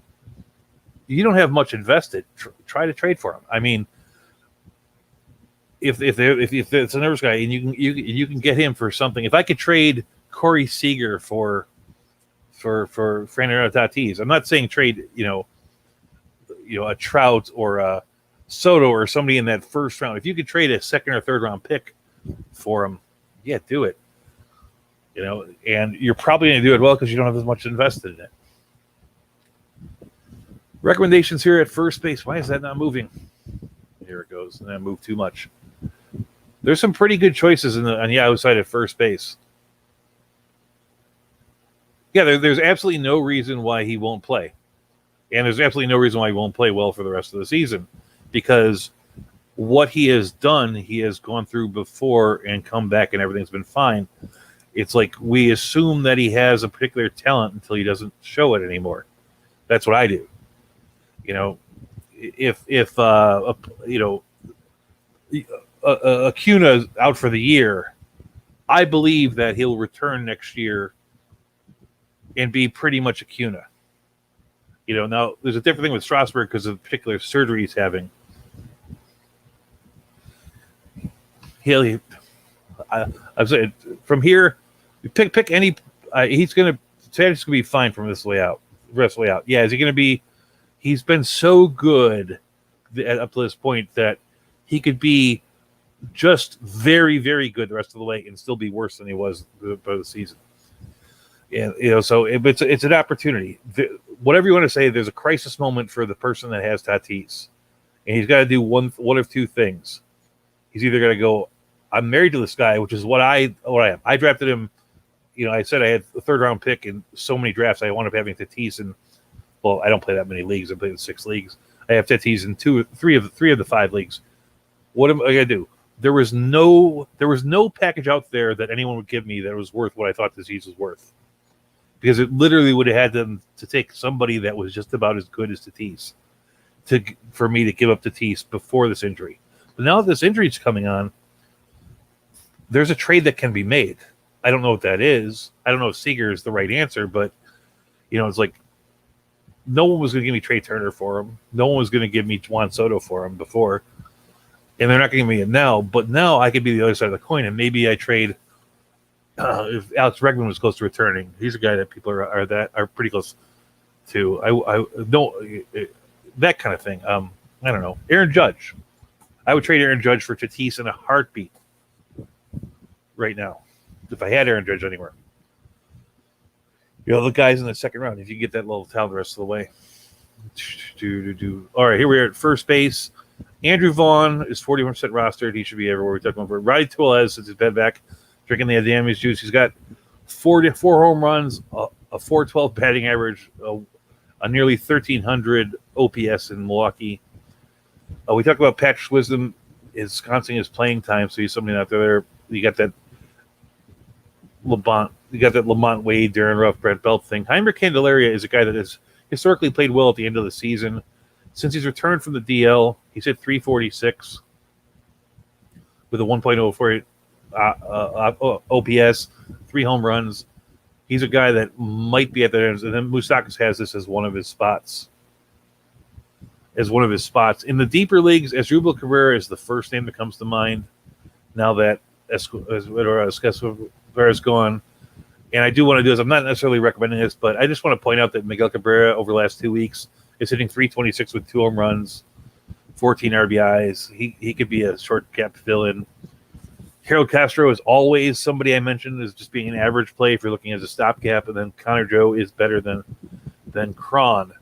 you don't have much invested. Try to trade for him. I mean, if it's a nervous guy and you can get him for something. If I could trade Corey Seager for Fernando Tatis, I'm not saying trade a Trout or a Soto or somebody in that first round. If you could trade a second or third round pick for him, yeah, do it. And you're probably going to do it well because you don't have as much invested in it. Recommendations here at first base. Why is that not moving? Here it goes. And I moved too much. There's some pretty good choices on the outside at first base. Yeah, there's absolutely no reason why he won't play. And there's absolutely no reason why he won't play well for the rest of the season, because what he has done, he has gone through before and come back and everything's been fine. It's like we assume that he has a particular talent until he doesn't show it anymore. That's what I do. If Acuna's out for the year, I believe that he'll return next year and be pretty much Acuna. Now there's a different thing with Strasburg because of the particular surgery he's having. I've said from here, Pick any. He's going to. Tad's going to be fine from this way out. The rest of the way out. Yeah, is he going to be? He's been so good up to this point that he could be just very, very good the rest of the way and still be worse than he was by the season. And so it's an opportunity. Whatever you want to say, there's a crisis moment for the person that has Tatis, and he's got to do one of two things. He's either going to go, I'm married to this guy, which is what I am. I drafted him. I said I had a third-round pick in so many drafts. I wound up having Tatis in, well, I don't play that many leagues. I play in 6 leagues. I have Tatis in three of the 5 leagues. What am I going to do? There was no package out there that anyone would give me that was worth what I thought Tatis was worth, because it literally would have had them to take somebody that was just about as good as Tatis for me to give up Tatis before this injury. But now that this injury is coming on, there's a trade that can be made. I don't know what that is. I don't know if Seager is the right answer, but it's like no one was going to give me Trey Turner for him. No one was going to give me Juan Soto for him before, and they're not going to give me it now. But now I could be the other side of the coin, and maybe I trade. If Alex Bregman was close to returning, he's a guy that people are pretty close to. I don't that kind of thing. I don't know. Aaron Judge. I would trade Aaron Judge for Tatis in a heartbeat right now if I had Aaron Judge anywhere. The guys in the second round, if you get that little talent the rest of the way. All right, here we are at first base. Andrew Vaughn is 41% rostered. He should be everywhere. We talked about Roddy Tellez since he's been back, drinking the damage juice. He's got 4 home runs, a 412 batting average, a nearly 1,300 OPS in Milwaukee. We talked about Patrick Wisdom is constantly his playing time, so he's somebody out there. You got that Lamont Wade, Darren Ruff, Brett Belt thing. Heimer Candelaria is a guy that has historically played well at the end of the season. Since he's returned from the DL, he's hit 346 with a 1.048 OPS, 3 home runs. He's a guy that might be at the end. And then Moustakas has this as one of his spots. In the deeper leagues, Asdrubal Cabrera is the first name that comes to mind now that Escobar is gone. And I do want to do this. I'm not necessarily recommending this, but I just want to point out that Miguel Cabrera over the last 2 weeks is hitting 326 with 2 home runs, 14 RBIs. He could be a short cap fill-in. Harold Castro is always somebody I mentioned as just being an average play if you're looking as a stopgap, and then Connor Joe is better than Cron.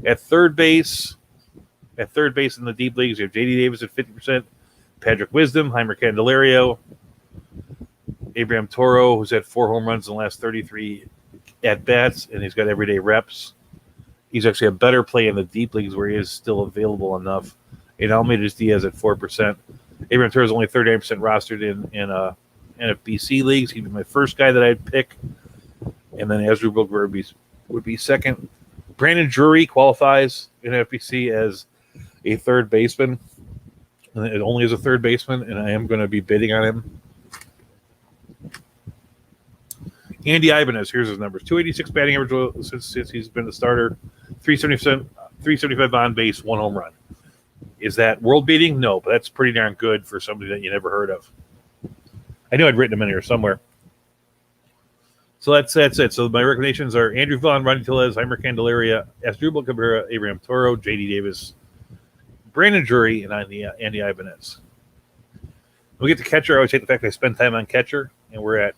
At third base in the deep leagues, you have J.D. Davis at 50%, Patrick Wisdom, Heimer Candelario, Abraham Toro, who's had 4 home runs in the last 33 at-bats, and he's got everyday reps. He's actually a better play in the deep leagues where he is still available enough. And Almeida Diaz at 4%. Abraham Toro is only 39% rostered in NFBC leagues. He'd be my first guy that I'd pick. And then Asdrubal would be second. Brandon Drury qualifies in NFBC as a third baseman. And it only as a third baseman, and I am going to be bidding on him. Andy Ibanez, here's his numbers. 286 batting average since he's been the starter. 375 on base, 1 home run. Is that world beating? No, but that's pretty darn good for somebody that you never heard of. I knew I'd written him in here somewhere. So that's it. So my recommendations are Andrew Vaughn, Roddy Tellez, Heimer Candelaria, Asdrubal Cabrera, Abraham Toro, J.D. Davis, Brandon Drury, and Andy Ibanez. When we get to catcher, I always take the fact that I spend time on catcher, and we're at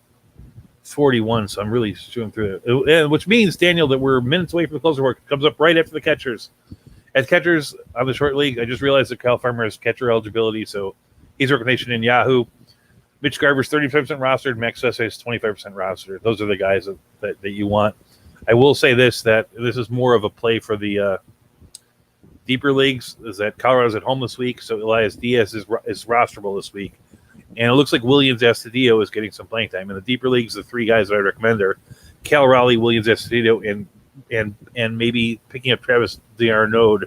41, so I'm really chewing through it. Which means, Daniel, that we're minutes away from the closer work. It comes up right after the catchers. At catchers on the short league, I just realized that Kyle Farmer has catcher eligibility, so he's a recommendation in Yahoo. Mitch Garver's 35% rostered. Max Sessa is 25% rostered. Those are the guys that you want. I will say that this is more of a play for the deeper leagues, is that Colorado's at home this week, so Elias Diaz is rosterable this week. And it looks like Williams Astudillo is getting some playing time. In the deeper leagues, the 3 guys that I recommend are Cal Raleigh, Williams Astudillo, and maybe picking up Travis d'Arnaud.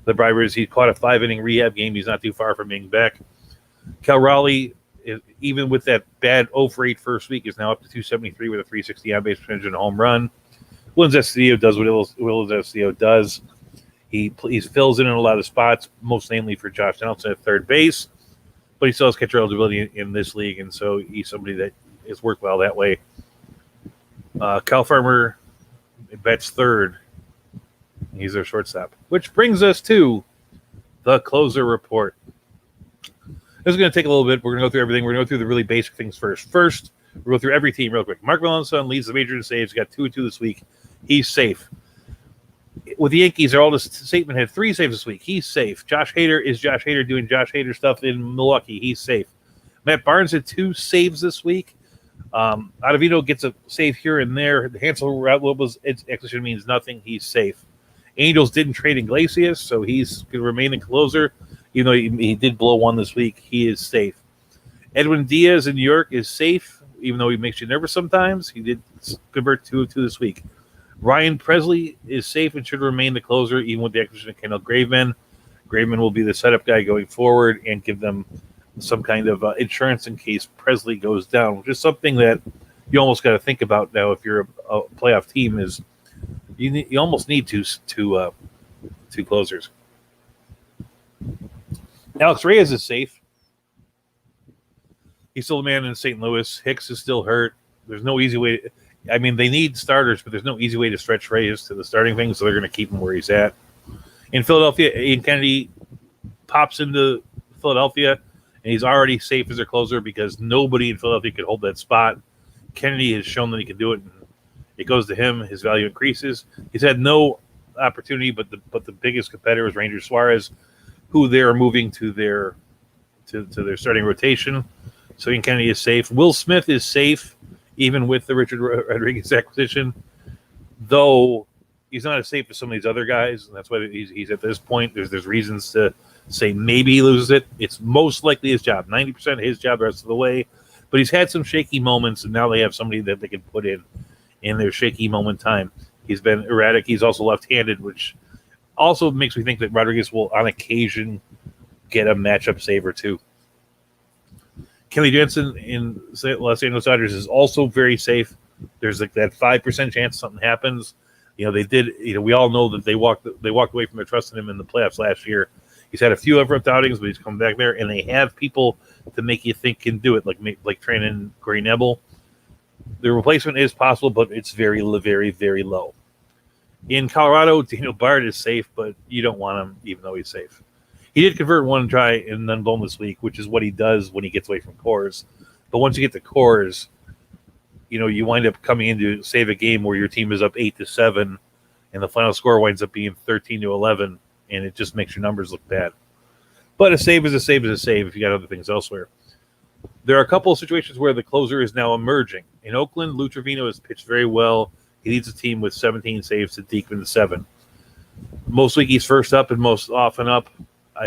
The Bribers, he caught a 5-inning rehab game. He's not too far from being back. Cal Raleigh, even with that bad 0-for-8 first week, is now up to 273 with a 360 on-base percentage and a home run. Williams Astudillo does what Williams Astudillo does. He fills in a lot of spots, most namely for Josh Donaldson at third base. But he still has catcher eligibility in this league, and so he's somebody that is worthwhile that way. Kyle Farmer bats third. He's their shortstop. Which brings us to the closer report. This is going to take a little bit. We're going to go through everything. We're going to go through the really basic things first. First, we'll go through every team real quick. Mark Melanson leads the major in saves. He got 2-2 this week. He's safe. With the Yankees, Aroldis Chapman had 3 saves this week. He's safe. Josh Hader is Josh Hader doing Josh Hader stuff in Milwaukee. He's safe. Matt Barnes had 2 saves this week. Ottavino gets a save here and there. The Hansel Robles execution means nothing. He's safe. Angels didn't trade Iglesias, so he's going to remain a closer. Even though he did blow 1 this week, he is safe. Edwin Diaz in New York is safe, even though he makes you nervous sometimes. He did convert 2-2 this week. Ryan Presley is safe and should remain the closer, even with the acquisition of Kendall Graveman. Graveman will be the setup guy going forward and give them some kind of insurance in case Presley goes down, which is something that you almost got to think about now if you're a playoff team. Is you almost need two closers. Alex Reyes is safe. He's still the man in St. Louis. Hicks is still hurt. There's no easy way. They need starters, but there's no easy way to stretch Reyes to the starting thing, so they're going to keep him where he's at. In Philadelphia, Ian Kennedy pops into Philadelphia, and he's already safe as their closer because nobody in Philadelphia could hold that spot. Kennedy has shown that he can do it, and it goes to him. His value increases. He's had no opportunity, but the biggest competitor is Ranger Suarez, who they're moving to their starting rotation. So Ian Kennedy is safe. Will Smith is safe, even with the Richard Rodriguez acquisition, though he's not as safe as some of these other guys, and that's why he's at this point. There's reasons to say maybe he loses it. It's most likely his job, 90% of his job the rest of the way. But he's had some shaky moments, and now they have somebody that they can put in their shaky moment time. He's been erratic. He's also left-handed, which also makes me think that Rodriguez will, on occasion, get a matchup save or two. Kelly Jensen in Los Angeles Dodgers is also very safe. There's like that 5% chance something happens. They did. We all know that they walked away from their trust in him in the playoffs last year. He's had a few abrupt outings, but he's come back there, and they have people to make you think can do it, like Training Gray Nebel. The replacement is possible, but it's very, very, very low. In Colorado, Daniel Bard is safe, but you don't want him, even though he's safe. He did convert 1 try and then blown this week, which is what he does when he gets away from cores. But once you get to cores, you wind up coming in to save a game where your team is up 8-7, and the final score winds up being 13-11, and it just makes your numbers look bad. But a save is a save is a save if you got other things elsewhere. There are a couple of situations where the closer is now emerging. In Oakland, Lou Trevino has pitched very well. He leads a team with 17 saves to Diekman 7. Most week he's first up and most often up.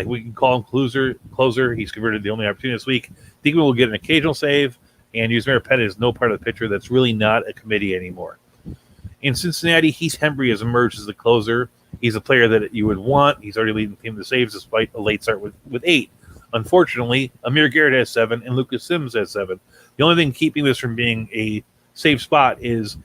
We can call him closer. He's converted the only opportunity this week. Diekman will get an occasional save, and Yusmeiro Petit is no part of the pitcher. That's really not a committee anymore. In Cincinnati, Heath Hembry has emerged as the closer. He's a player that you would want. He's already leading the team to saves despite a late start with 8. Unfortunately, Amir Garrett has 7 and Lucas Sims has 7. The only thing keeping this from being a safe spot is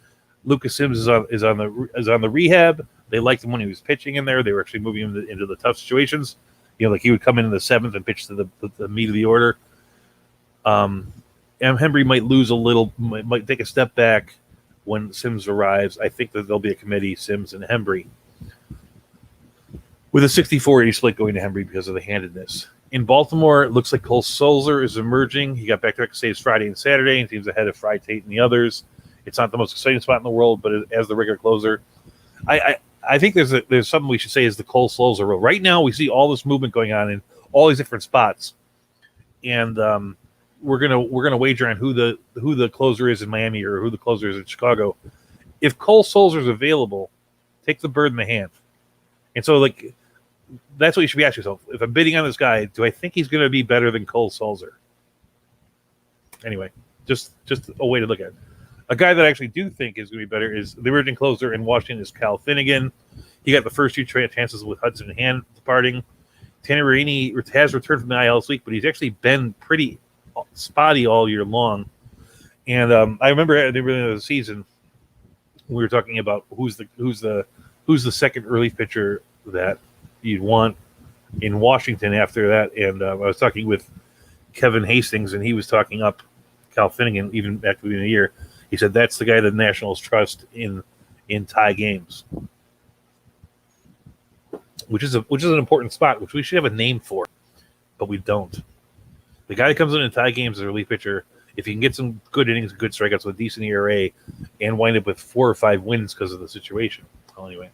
Lucas Sims is on the rehab. They liked him when he was pitching in there. They were actually moving him into the tough situations. Like he would come in the 7th and pitch to the meat of the order. And Hembry might lose a little, might take a step back when Sims arrives. I think that there'll be a committee, Sims and Hembry, with a 60-40 split going to Hembry because of the handedness. In Baltimore, it looks like Cole Sulzer is emerging. He got back-to-back saves Friday and Saturday, and seems ahead of Fry Tate and the others. It's not the most exciting spot in the world, but as the regular closer, I think there's something we should say is the Cole Sulzer rule. Right now, we see all this movement going on in all these different spots, and we're gonna wager on who the closer is in Miami or who the closer is in Chicago. If Cole Sulzer is available, take the bird in the hand. And so, that's what you should be asking yourself. If I'm bidding on this guy, do I think he's going to be better than Cole Sulzer? Anyway, just a way to look at it. A guy that I actually do think is going to be better is the emerging closer in Washington is Cal Finnegan. He got the first 2 chances with Hudson and Hand departing. Tanner Rainey has returned from the IL this week, but he's actually been pretty spotty all year long. And I remember at the beginning of the season, we were talking about who's the second relief pitcher that you'd want in Washington after that. And I was talking with Kevin Hastings, and he was talking up Cal Finnegan even back at the beginning of the year. He said that's the guy the Nationals trust in tie games, which is an important spot, which we should have a name for, but we don't. The guy that comes in and tie games as a relief pitcher, if he can get some good innings, good strikeouts with a decent ERA, and wind up with 4 or 5 wins because of the situation. Well, anyway,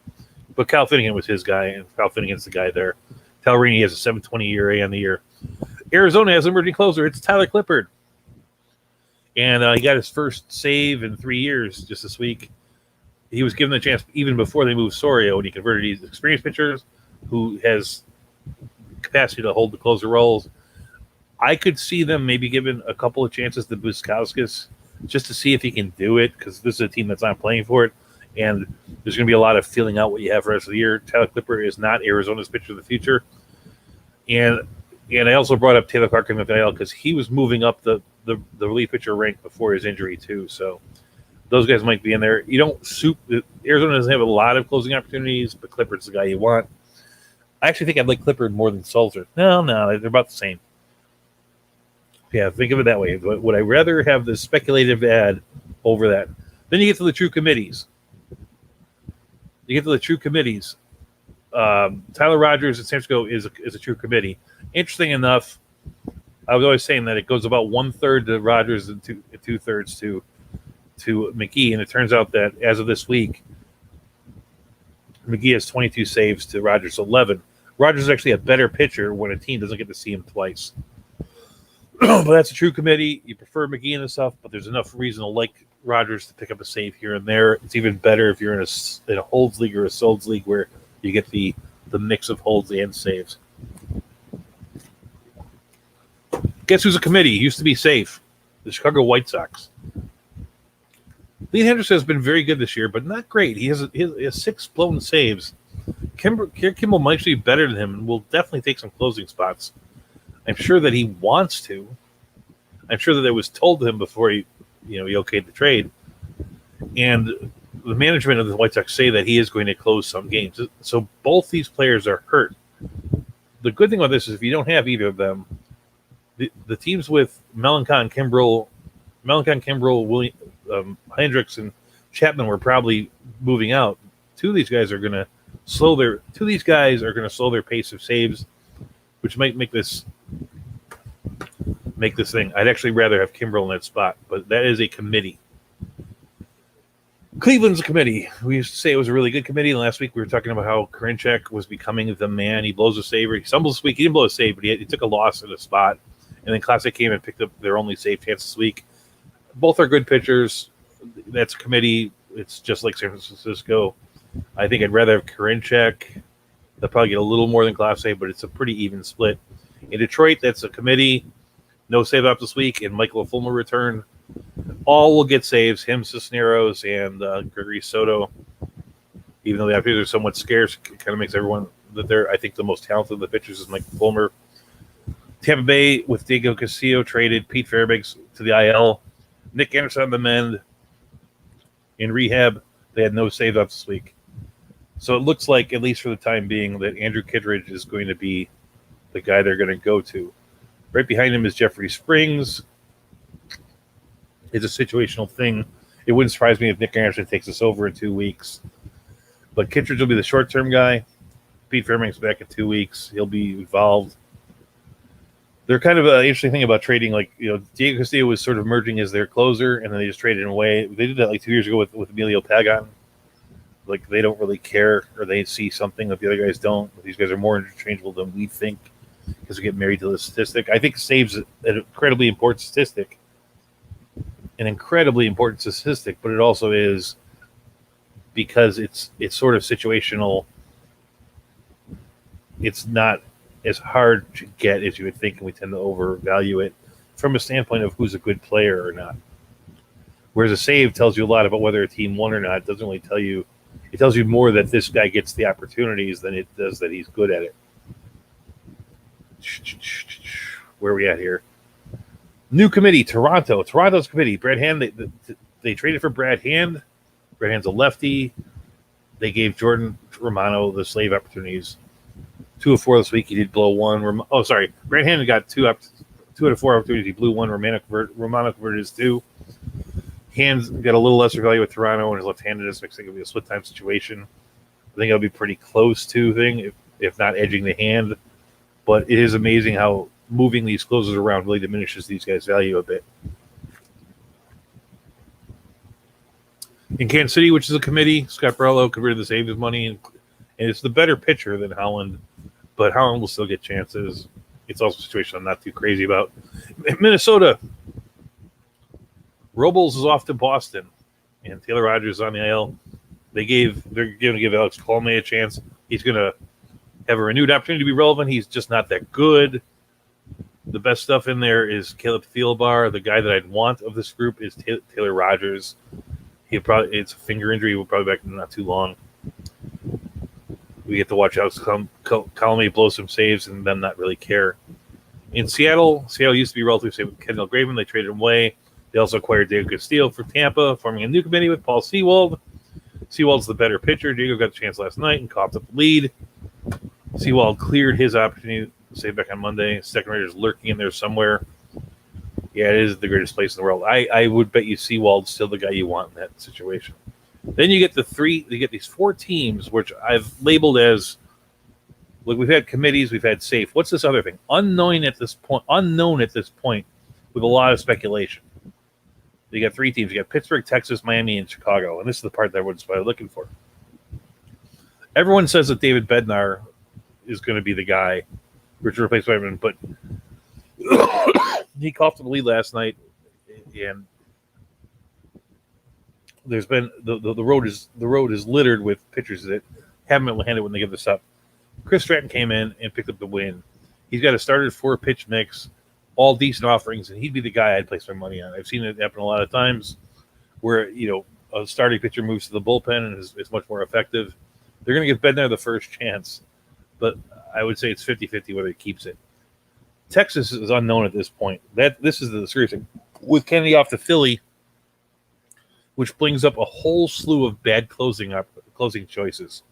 but Cal Finnegan was his guy, and Cal Finnegan's the guy there. Tal Rainey has a 7.20 ERA on the year. Arizona has an emerging closer. It's Tyler Clippard. And he got his first save in 3 years just this week. He was given the chance even before they moved Soria, when he converted these experienced pitchers who has capacity to hold the closer roles. I could see them maybe giving a couple of chances to Buskauskas just to see if he can do it, because this is a team that's not playing for it. And there's going to be a lot of feeling out what you have for the rest of the year. Tyler Clippard is not Arizona's pitcher of the future. And I also brought up Taylor Clark in the IL because he was moving up the relief pitcher rank before his injury too. So those guys might be in there. Arizona doesn't have a lot of closing opportunities, but Clippard's the guy you want. I actually think I'd like Clippard more than Sulzer. No, they're about the same. Yeah, think of it that way. But would I rather have the speculative ad over that? Then you get to the true committees. Tyler Rogers at San Francisco is a true committee. Interesting enough, I was always saying that it goes about 1/3 to Rogers and 2/3 to McGee, and it turns out that as of this week, McGee has 22 saves to Rogers' 11. Rogers is actually a better pitcher when a team doesn't get to see him twice. But that's a true committee. You prefer McGee and stuff, but there's enough reason to like Rogers to pick up a save here and there. It's even better if you're in a holds league or a solds league where you get the mix of holds and saves. Guess who's a committee? He used to be safe. The Chicago White Sox. Lee Henderson has been very good this year, but not great. He has 6 blown saves. Kimball might actually be better than him and will definitely take some closing spots. I'm sure that he wants to. I'm sure that it was told to him before he okayed the trade. And the management of the White Sox say that he is going to close some games. So both these players are hurt. The good thing about this is if you don't have either of them, the teams with Melancon, Kimbrel, Hendricks, and Chapman were probably moving out. Two of these guys are going to slow their pace of saves, which might make this thing. I'd actually rather have Kimbrel in that spot, but that is a committee. Cleveland's a committee. We used to say it was a really good committee. And last week we were talking about how Karinchak was becoming the man. He blows a save. He stumbles this week. He didn't blow a save, but he took a loss in a spot. And then Classic came and picked up their only save chance this week. Both are good pitchers. That's a committee. It's just like San Francisco. I think I'd rather have Karinchak. They'll probably get a little more than Class A, but it's a pretty even split. In Detroit, that's a committee. No save up this week, and Michael Fulmer return. All will get saves. Him, Cisneros, and Gregory Soto. Even though the outfielders are somewhat scarce, it kind of makes everyone that they're, I think, the most talented of the pitchers is Michael Fulmer. Tampa Bay with Diego Castillo traded Pete Fairbanks to the IL. Nick Anderson on the mend. In rehab, they had no save ups this week. So it looks like, at least for the time being, that Andrew Kittredge is going to be the guy they're going to go to. Right behind him is Jeffrey Springs. It's a situational thing. It wouldn't surprise me if Nick Anderson takes us over in 2 weeks. But Kittredge will be the short-term guy. Pete Fairbanks back in 2 weeks. He'll be involved. They're kind of an interesting thing about trading. Diego Castillo was sort of emerging as their closer, and then they just traded him away. They did that 2 years ago with Emilio Pagan. They don't really care, or they see something that the other guys don't. These guys are more interchangeable than we think because we get married to the statistic. I think saves an incredibly important statistic. But it also is because it's sort of situational. It's not as hard to get as you would think, and we tend to overvalue it from a standpoint of who's a good player or not. Whereas a save tells you a lot about whether a team won or not. It doesn't really tell you. It tells you more that this guy gets the opportunities than it does that he's good at it. Where are we at here? New committee, Toronto. Toronto's committee. Brad Hand, they traded for Brad Hand. Brad Hand's a lefty. They gave Jordan Romano the slave opportunities. 2 of 4 this week. He did blow one. Brad Hand got 2 out of 4 opportunities. He blew one. Romano converted his 2. Hands got a little lesser value with Toronto, and his left-handedness makes it going to be a split-time situation. I think it'll be pretty close to thing, if not edging the hand. But it is amazing how moving these closers around really diminishes these guys' value a bit. In Kansas City, which is a committee, Scott Barlow converted the saves money, and it's the better pitcher than Holland, but Holland will still get chances. It's also a situation I'm not too crazy about. Minnesota, Robles is off to Boston, and Taylor Rogers is on the IL. They're going to give Alex Colme a chance. He's going to have a renewed opportunity to be relevant. He's just not that good. The best stuff in there is Caleb Thielbar. The guy that I'd want of this group is Taylor Rogers. It's a finger injury. We'll probably be back in not too long. We get to watch Alex Colme blow some saves and then not really care. In Seattle used to be relatively safe with Kendall Graveman. They traded him away. They also acquired Diego Castillo for Tampa, forming a new committee with Paul Sewald. Sewald's the better pitcher. Diego got a chance last night and coughed up the lead. Sewald cleared his opportunity to save back on Monday. Second rater's lurking in there somewhere. Yeah, it is the greatest place in the world. I would bet you Sewald's still the guy you want in that situation. Then you get these 4 teams, which I've labeled as, look, we've had committees, we've had safe. What's this other thing? Unknown at this point, with a lot of speculation. You got 3 teams. You got Pittsburgh, Texas, Miami, and Chicago. And this is the part that everyone's probably looking for. Everyone says that David Bednar is going to be the guy, Richard replaced Waiver, but he coughed up the lead last night, and there's been the road is littered with pitchers that haven't been handed when they give this up. Chris Stratton came in and picked up the win. He's got a started 4-pitch mix, all decent offerings, and he'd be the guy I'd place my money on. I've seen it happen a lot of times where a starting pitcher moves to the bullpen and is much more effective. They're going to give Bednar the first chance, but I would say it's 50-50 whether he keeps it. Texas is unknown at this point. This is the serious thing. With Kennedy off to Philly, which brings up a whole slew of bad closing choices.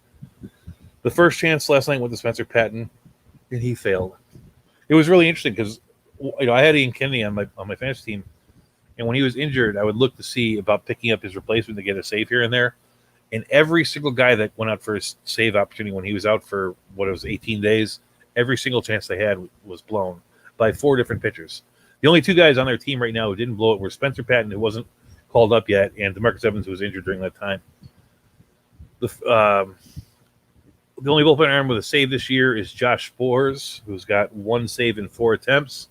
The first chance last night went to Spencer Patton, and he failed. It was really interesting because I had Ian Kennedy on my fantasy team, and when he was injured, I would look to see about picking up his replacement to get a save here and there. And every single guy that went out for a save opportunity when he was out for 18 days, every single chance they had was blown by 4 different pitchers. The only 2 guys on their team right now who didn't blow it were Spencer Patton, who wasn't called up yet, and DeMarcus Evans, who was injured during that time. The only bullpen arm with a save this year is Josh Sborz, who's got 1 save in 4 attempts.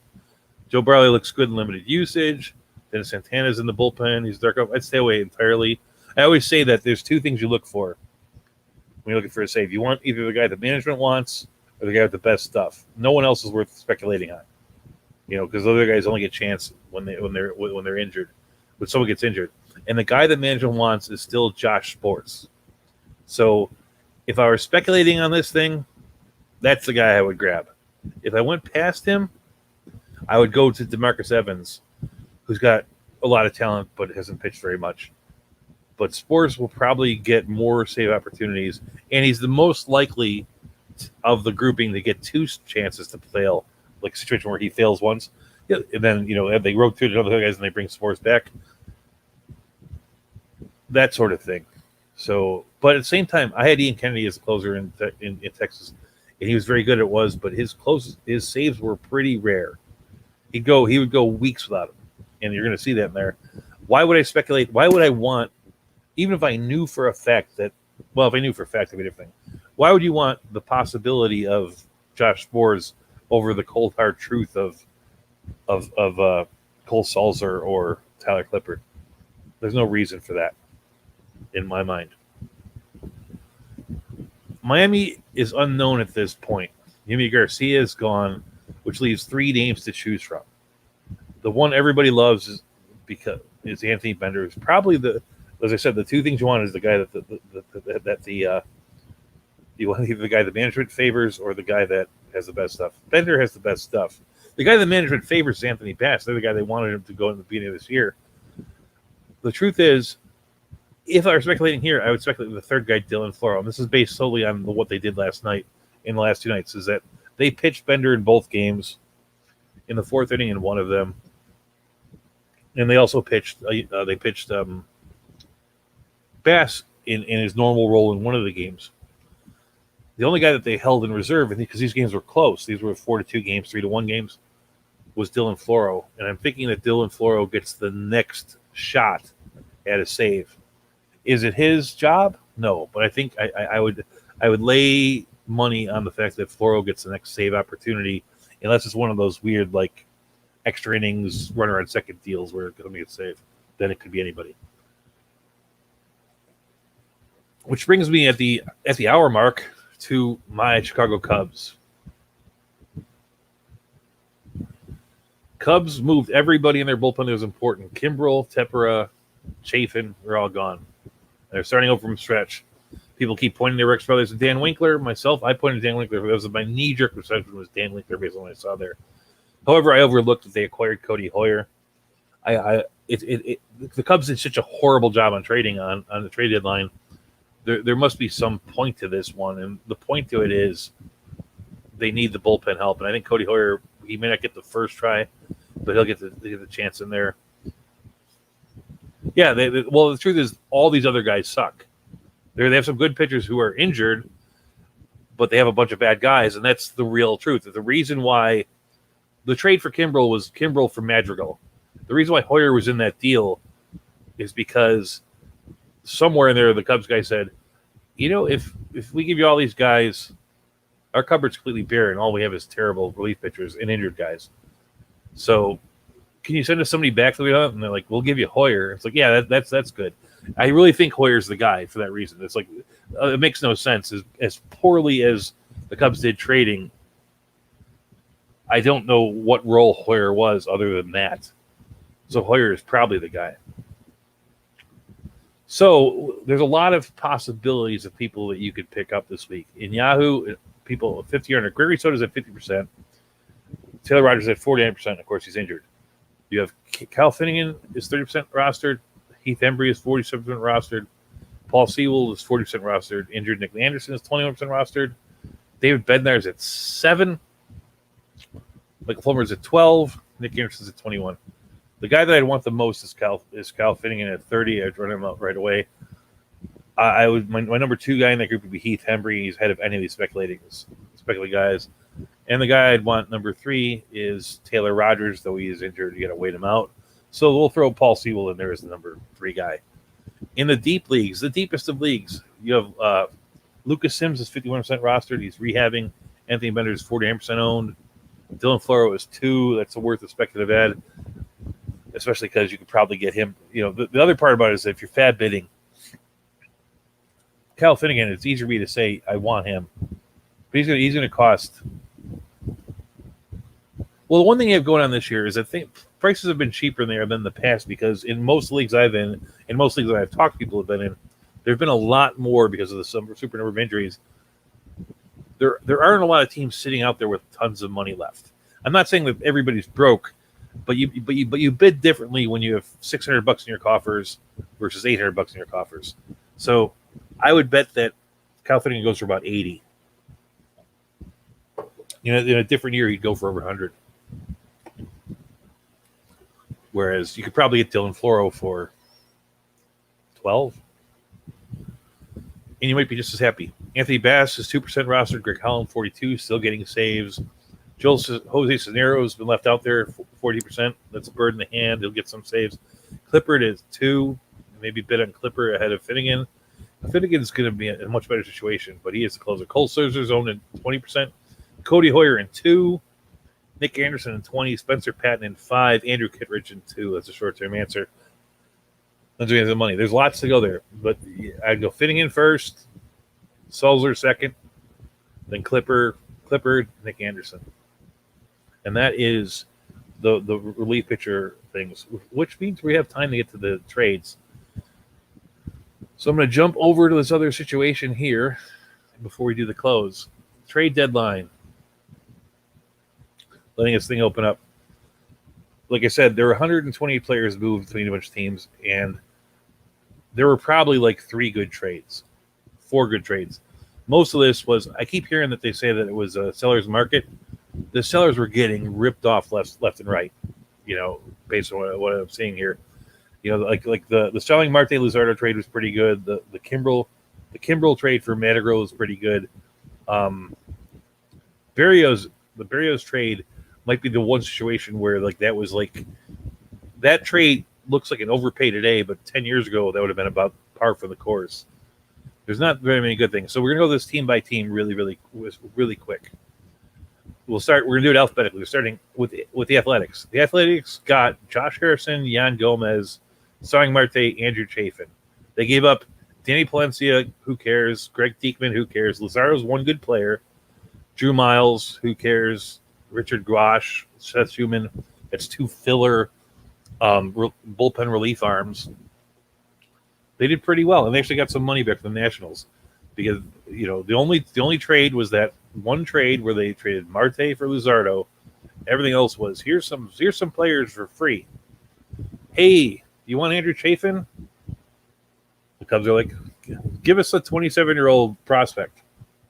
Joe Barley looks good in limited usage. Dennis Santana's in the bullpen. He's dark up. I'd stay away entirely. I always say that there's 2 things you look for when you're looking for a save. You want either the guy that management wants or the guy with the best stuff. No one else is worth speculating on, because the other guys only get a chance when they're injured, when someone gets injured. And the guy that management wants is still Josh Sborz. So if I were speculating on this thing, that's the guy I would grab. If I went past him, I would go to DeMarcus Evans, who's got a lot of talent but hasn't pitched very much. But Sborz will probably get more save opportunities, and he's the most likely of the grouping to get 2 chances to fail, like a situation where he fails once, and then they rotate to other guys and they bring Sborz back, that sort of thing. So, but at the same time, I had Ian Kennedy as a closer in Texas, and he was very good at it, but his saves were pretty rare. He would go weeks without him, and you're going to see that in there. Why would I speculate? Why would I want? Even if I knew for a fact that, if I knew for a fact, it'd be different. Why would you want the possibility of Josh Sborz over the cold hard truth of Cole Sulzer or Tyler Clippard? There's no reason for that, in my mind. Miami is unknown at this point. Yimi Garcia is gone, which leaves 3 names to choose from. The one everybody loves is Anthony Bender. It's probably as I said, the 2 things you want is the guy you want either the guy the management favors or the guy that has the best stuff. Bender has the best stuff. The guy the management favors is Anthony Bass. They're the guy they wanted him to go in the beginning of this year. The truth is, if I were speculating here, I would speculate the 3rd guy, Dylan Floro. And this is based solely on what they did last night in the last 2 nights, is that they pitched Bender in both games in the 4th inning in one of them. And they also pitched. They pitched Bass in his normal role in one of the games. The only guy that they held in reserve, because these games were close, these were 4-2 games, 3-1 games, was Dylan Floro. And I'm thinking that Dylan Floro gets the next shot at a save. Is it his job? No, but I think I would lay money on the fact that Floro gets the next save opportunity, unless it's one of those weird like extra innings runner on second deals where it's going to get saved. Then it could be anybody. Which brings me at the hour mark to my Chicago Cubs. Cubs moved everybody in their bullpen that was important. Kimbrel, Tepera, Chafin, they're all gone. They're starting over from stretch. People keep pointing their Rex brothers to Dan Winkler. Myself, I pointed to Dan Winkler. That was my knee-jerk perception was Dan Winkler based on what I saw there. However, I overlooked that they acquired Cody Hoyer. The Cubs did such a horrible job on trading on the trade deadline. There must be some point to this one, and the point to it is they need the bullpen help. And I think Cody Hoyer, he may not get the first try, but he'll get the chance in there. Yeah, well, the truth is all these other guys suck. They have some good pitchers who are injured, but they have a bunch of bad guys, and that's the real truth. The reason why the trade for Kimbrel was Kimbrel for Madrigal. The reason why Hoyer was in that deal is because somewhere in there the Cubs guy said, if we give you all these guys, our cupboard's completely bare, and all we have is terrible relief pitchers and injured guys. So can you send us somebody back to the hunt? And they're like, we'll give you Hoyer. It's like, yeah, that's good. I really think Hoyer's the guy for that reason. It's like it makes no sense. As poorly as the Cubs did trading, I don't know what role Hoyer was other than that. So Hoyer is probably the guy. So there's a lot of possibilities of people that you could pick up this week. In Yahoo, people 50 or under. Gregory Soto's at 50%. Taylor Rogers at 49%. Of course, he's injured. You have Cal Finnegan is 30% rostered. Heath Embry is 47% rostered. Paul Sewell is 40% rostered. Injured Nick Anderson is 21% rostered. David Bednar is at 7. Michael Fulmer is at 12. Nick Anderson is at 21. The guy that I'd want the most is Cal Finnegan at 30. I'd run him out right away. My number 2 guy in that group would be Heath Embry. He's ahead of any of these speculating guys. And the guy I'd want number 3 is Taylor Rogers, though he is injured. You got to wait him out. So we'll throw Paul Sewell in there as the number 3 guy. In the deep leagues, the deepest of leagues, you have Lucas Sims is 51% rostered. He's rehabbing. Anthony Bender is 49% owned. Dylan Floro is 2. That's worth a speculative ad, especially because you could probably get him. The other part about it is if you're fab bidding, Cal Finnegan, it's easier for me to say I want him, but he's going to cost. Well, the one thing you have going on this year is I think prices have been cheaper than the past because in most leagues I've been in, most leagues that I've talked to people have been in, there have been a lot more because of the super number of injuries. There aren't a lot of teams sitting out there with tons of money left. I'm not saying that everybody's broke, but you bid differently when you have $600 in your coffers versus $800 in your coffers. So I would bet that Cal Finnegan goes for about 80. In a different year, he'd go for over 100. Whereas you could probably get Dylan Floro for 12. And you might be just as happy. Anthony Bass is 2% rostered. Greg Holland, 42, still getting saves. Jose Cisneros has been left out there, 40%. That's a bird in the hand. He'll get some saves. Clippard is 2. Maybe bid on Clipper ahead of Finnegan. Finnegan is going to be in a much better situation, but he is the closer. Cole Serzer's owned at 20%. Cody Hoyer in 2. Nick Anderson in 20. Spencer Patton in 5. Andrew Kittredge in 2. That's a short-term answer. That's the money. There's lots to go there, but I'd go Finnegan first, Sulzer second, then Clippard, Nick Anderson. And that is the relief pitcher things, which means we have time to get to the trades. So I'm going to jump over to this other situation here before we do the close. Trade deadline. Letting this thing open up. Like I said, there were 128 players moved between a bunch of teams, and there were probably like 4 good trades. Most of this was, I keep hearing that they say that it was a seller's market. The sellers were getting ripped off left and right. based on what I'm seeing here. Like the Starling Marte Luzardo trade was pretty good. The Kimbrel trade for Matagrow was pretty good. The Berrios trade might be the one situation where that trade looks like an overpay today, but 10 years ago that would have been about par for the course. There's not very many good things, so we're gonna go this team by team really quick. We're gonna do it alphabetically. We're starting with the Athletics. The Athletics got Josh Harrison, Jan Gomez, Starling Marte, Andrew Chafin. They gave up Danny Palencia, who cares? Greg Diekman, who cares? Lazardo's one good player. Drew Miles, who cares? Richard Gouache, Seth Schumann. That's two filler bullpen relief arms. They did pretty well, and they actually got some money back from the Nationals because the only trade was that one trade where they traded Marte for Luzardo. Everything else was here's some players for free. Hey, you want Andrew Chafin? The Cubs are like, give us a 27-year-old prospect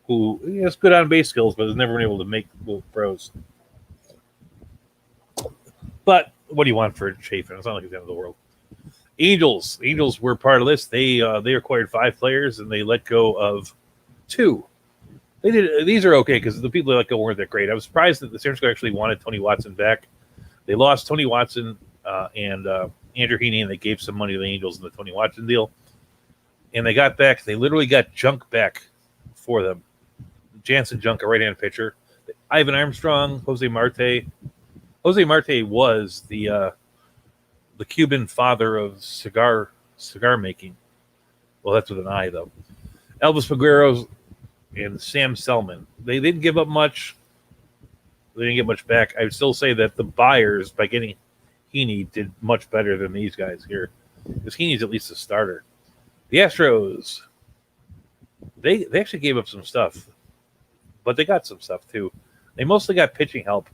who has good on-base skills, but has never been able to make pros. But what do you want for Chafin? It's not like it's the end of the world. Angels were part of this. They acquired 5 players and they let go of 2. They did. These are okay because the people they let go weren't that great. I was surprised that the San Francisco actually wanted Tony Watson back. They lost Tony Watson and Andrew Heaney, and they gave some money to the Angels in the Tony Watson deal. And they got back. They literally got Junk back for them. Jansen Junk, a right-hand pitcher. Ivan Armstrong, Jose Marte. Jose Marte was the Cuban father of cigar making. Well, that's with an I, though. Elvis Peguero and Sam Selman. They didn't give up much. They didn't get much back. I would still say that the buyers, by getting Heaney, did much better than these guys here. Because Heaney's at least a starter. The Astros, they actually gave up some stuff. But they got some stuff, too. They mostly got pitching help.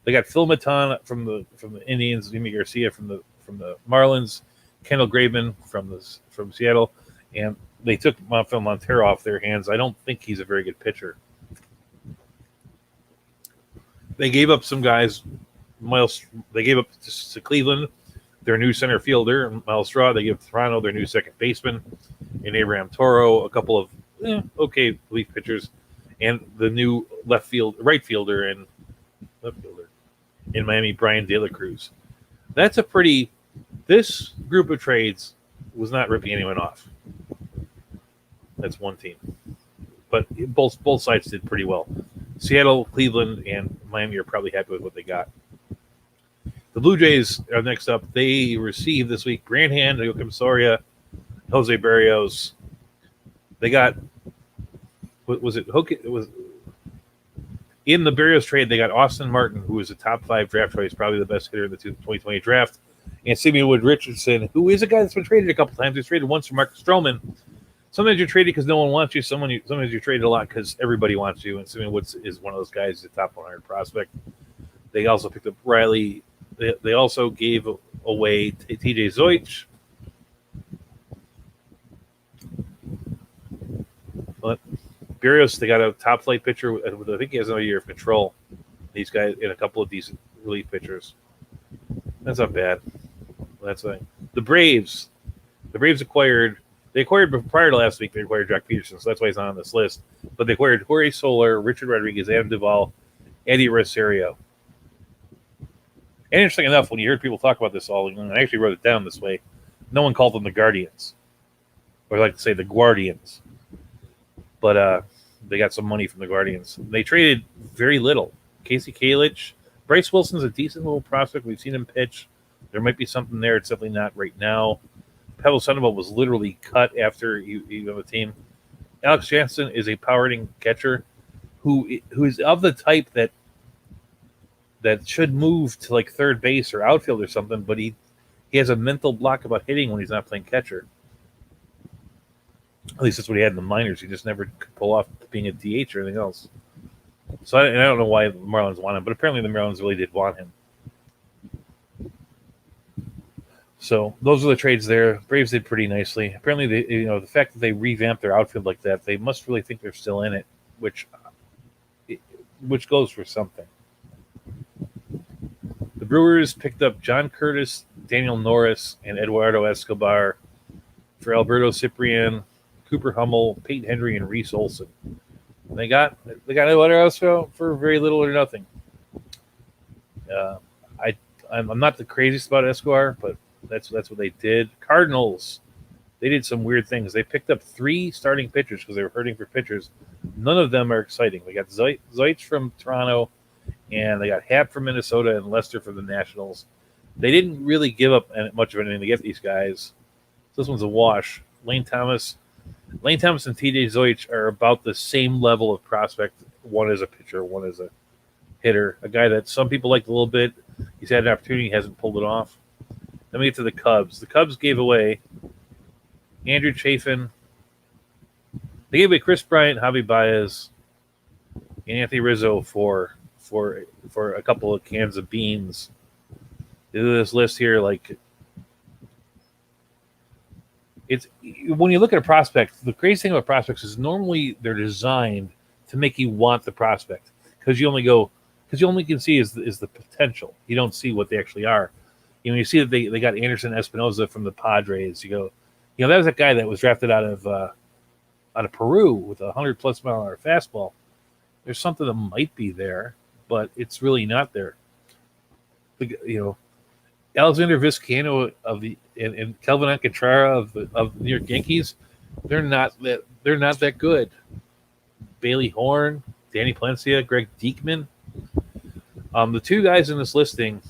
They got Phil Maton from the Indians, Jimmy Garcia from the Marlins, Kendall Graveman from Seattle, and they took Phil Montero off their hands. I don't think he's a very good pitcher. They gave up some guys. They gave up to Cleveland their new center fielder, Miles Straw. They gave Toronto their new second baseman, and Abraham Toro, a couple of okay relief pitchers, and the new right fielder and left fielder in Miami, Brian De La Cruz. That's this group of trades was not ripping anyone off. That's one team. But both sides did pretty well. Seattle, Cleveland, and Miami are probably happy with what they got. The Blue Jays are next up. They received this week Granhan, Joakim Soria, Jose Berrios. They got in the Berrios trade, they got Austin Martin, who was a top 5 draft choice, probably the best hitter in the 2020 draft, and Simeon Wood Richardson, who is a guy that's been traded a couple times. He's traded once for Marcus Stroman. Sometimes you're traded because no one wants you. Sometimes you're traded a lot because everybody wants you, and Simeon Woods is one of those guys, a top 100 prospect. They also picked up Riley. They also gave away TJ Zoich. But Berrios, they got a top flight pitcher. I think he has another year of control. These guys and a couple of decent relief pitchers. That's not bad. That's fine. The Braves acquired prior to last week. They acquired Jack Peterson, so that's why he's not on this list. But they acquired Jorge Soler, Richard Rodriguez, Adam Duvall, Eddie Rosario. And interesting enough, when you heard people talk about this all, and I actually wrote it down this way, no one called them the Guardians, or I like to say the Guardians. But they got some money from the Guardians. They traded very little. Casey Kalich, Bryce Wilson's a decent little prospect. We've seen him pitch. There might be something there. It's definitely not right now. Pavel Sandoval was literally cut after you have a team. Alex Jansen is a power hitting catcher who is of the type that should move to like third base or outfield or something, but he has a mental block about hitting when he's not playing catcher. At least that's what he had in the minors. He just never could pull off being a DH or anything else. So I don't know why the Marlins want him, but apparently the Marlins really did want him. So those are the trades there. Braves did pretty nicely. Apparently, the fact that they revamped their outfield like that, they must really think they're still in it, which goes for something. The Brewers picked up John Curtis, Daniel Norris, and Eduardo Escobar for Alberto Ciprian, Cooper Hummel, Peyton Henry, and Reese Olson. And they got Eduardo Escobar for very little or nothing. I'm not the craziest about Escobar, but that's what they did. Cardinals, they did some weird things. They picked up 3 starting pitchers because they were hurting for pitchers. None of them are exciting. They got Zeitz from Toronto, and they got Happ from Minnesota and Lester from the Nationals. They didn't really give up much of anything to get these guys. So this one's a wash. Lane Thomas and TJ Zeitz are about the same level of prospect. One is a pitcher, one is a hitter. A guy that some people liked a little bit. He's had an opportunity, he hasn't pulled it off. Then we get to the Cubs. The Cubs gave away Andrew Chafin. They gave away Chris Bryant, Javi Baez, and Anthony Rizzo for a couple of cans of beans. This list here, like, it's when you look at a prospect, the crazy thing about prospects is normally they're designed to make you want the prospect because you only can see is the potential. You don't see what they actually are. You see that they got Anderson Espinosa from the Padres. You go, that was that guy that was drafted out of Peru with a 100+ mile an hour fastball. There's something that might be there, but it's really not there. Alexander Vizcaino and Kelvin Alcantara of the New York Yankees, they're not that good. Bailey Horn, Danny Palencia, Greg Diekman. The 2 guys in this listing,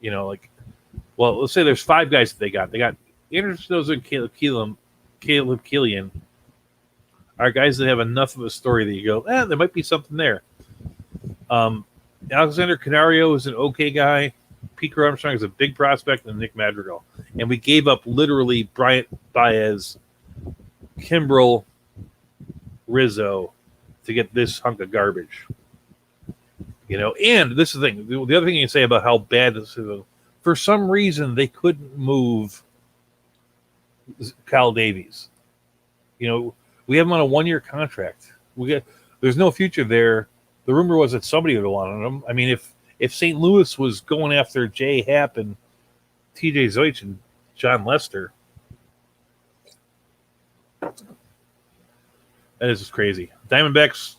let's say there's 5 guys that they got. They got Anderson Espinosa and Caleb Killian are guys that have enough of a story that you go, there might be something there. Alexander Canario is an okay guy. Pete Armstrong is a big prospect, and Nick Madrigal. And we gave up literally Bryant, Baez, Kimbrel, Rizzo to get this hunk of garbage. And this is the thing. The other thing you can say about how bad this is, for some reason they couldn't move Kyle Davies. We have him on a 1-year contract. There's no future there. The rumor was that somebody would have wanted him. I mean, if St. Louis was going after Jay Happ and TJ Zeitz and John Lester, that is just crazy. Diamondbacks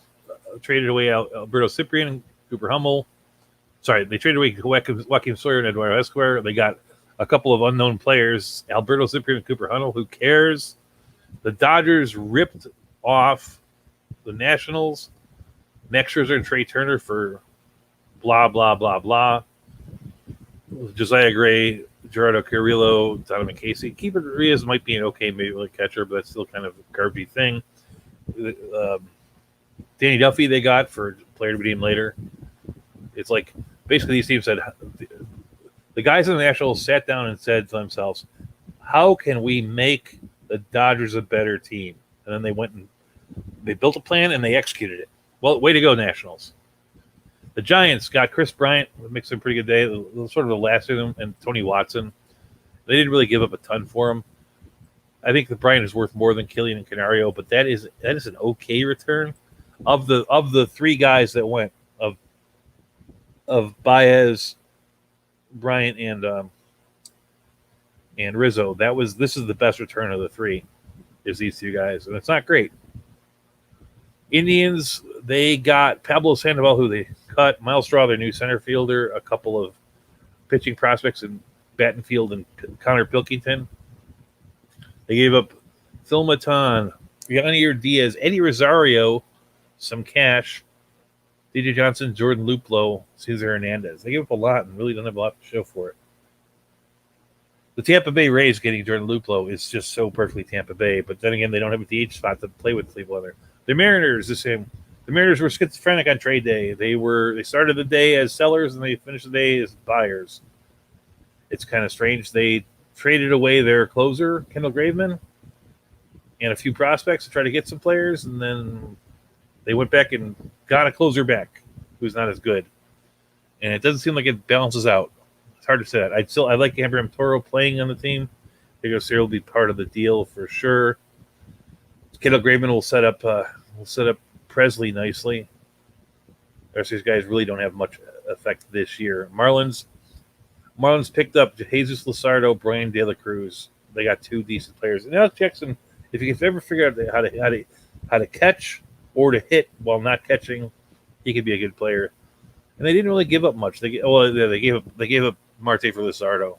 traded away Alberto Ciprian and Cooper Hummel. Sorry, they traded away Joaquin Sawyer and Eduardo Escobar. They got a couple of unknown players, Alberto Ciprian and Cooper Hummel. Who cares? The Dodgers ripped off the Nationals, Max Scherzer and Trey Turner for blah, blah, blah, blah. Josiah Gray, Gerardo Carrillo, Donovan Casey. Keeper Urias might be an okay maybe catcher, but that's still kind of a garbage thing. Danny Duffy they got for player to be named later. It's like basically these teams said, the guys in the Nationals sat down and said to themselves, how can we make the Dodgers a better team? And then they went and they built a plan and they executed it. Well, way to go, Nationals. The Giants got Chris Bryant, makes a pretty good day. Sort of the last of them, and Tony Watson. They didn't really give up a ton for him. I think the Bryant is worth more than Killian and Canario, but that is an okay return. Of the 3 guys that went of Baez, Bryant, and Rizzo, this is the best return of the 3. Is these 2 guys, and it's not great. Indians, they got Pablo Sandoval, who they cut, Miles Straw, their new center fielder, a couple of pitching prospects in Battenfield and Connor Pilkington. They gave up Phil Maton, Yanier Diaz, Eddie Rosario, some cash, DJ Johnson, Jordan Luplow, Cesar Hernandez. They gave up a lot and really don't have a lot to show for it. The Tampa Bay Rays getting Jordan Luplow is just so perfectly Tampa Bay, but then again, they don't have a DH spot to play with Cleveland. The Mariners, the same. The Mariners were schizophrenic on trade day. They started the day as sellers and they finished the day as buyers. It's kind of strange. They traded away their closer, Kendall Graveman, and a few prospects to try to get some players, and then they went back and got a closer back who's not as good. And it doesn't seem like it balances out. It's hard to say that. I like Abraham Toro playing on the team. I think O'Sear will be part of the deal for sure. Kendall Graveman will set up Presley nicely. The rest of these guys really don't have much effect this year. Marlins Marlins picked up Jesus Luzardo, Brian De La Cruz. They got two decent players. And Alex Jackson, if you can ever figure out how to catch or to hit while not catching, he could be a good player. And they didn't really give up much. They gave up Marte for Luzardo,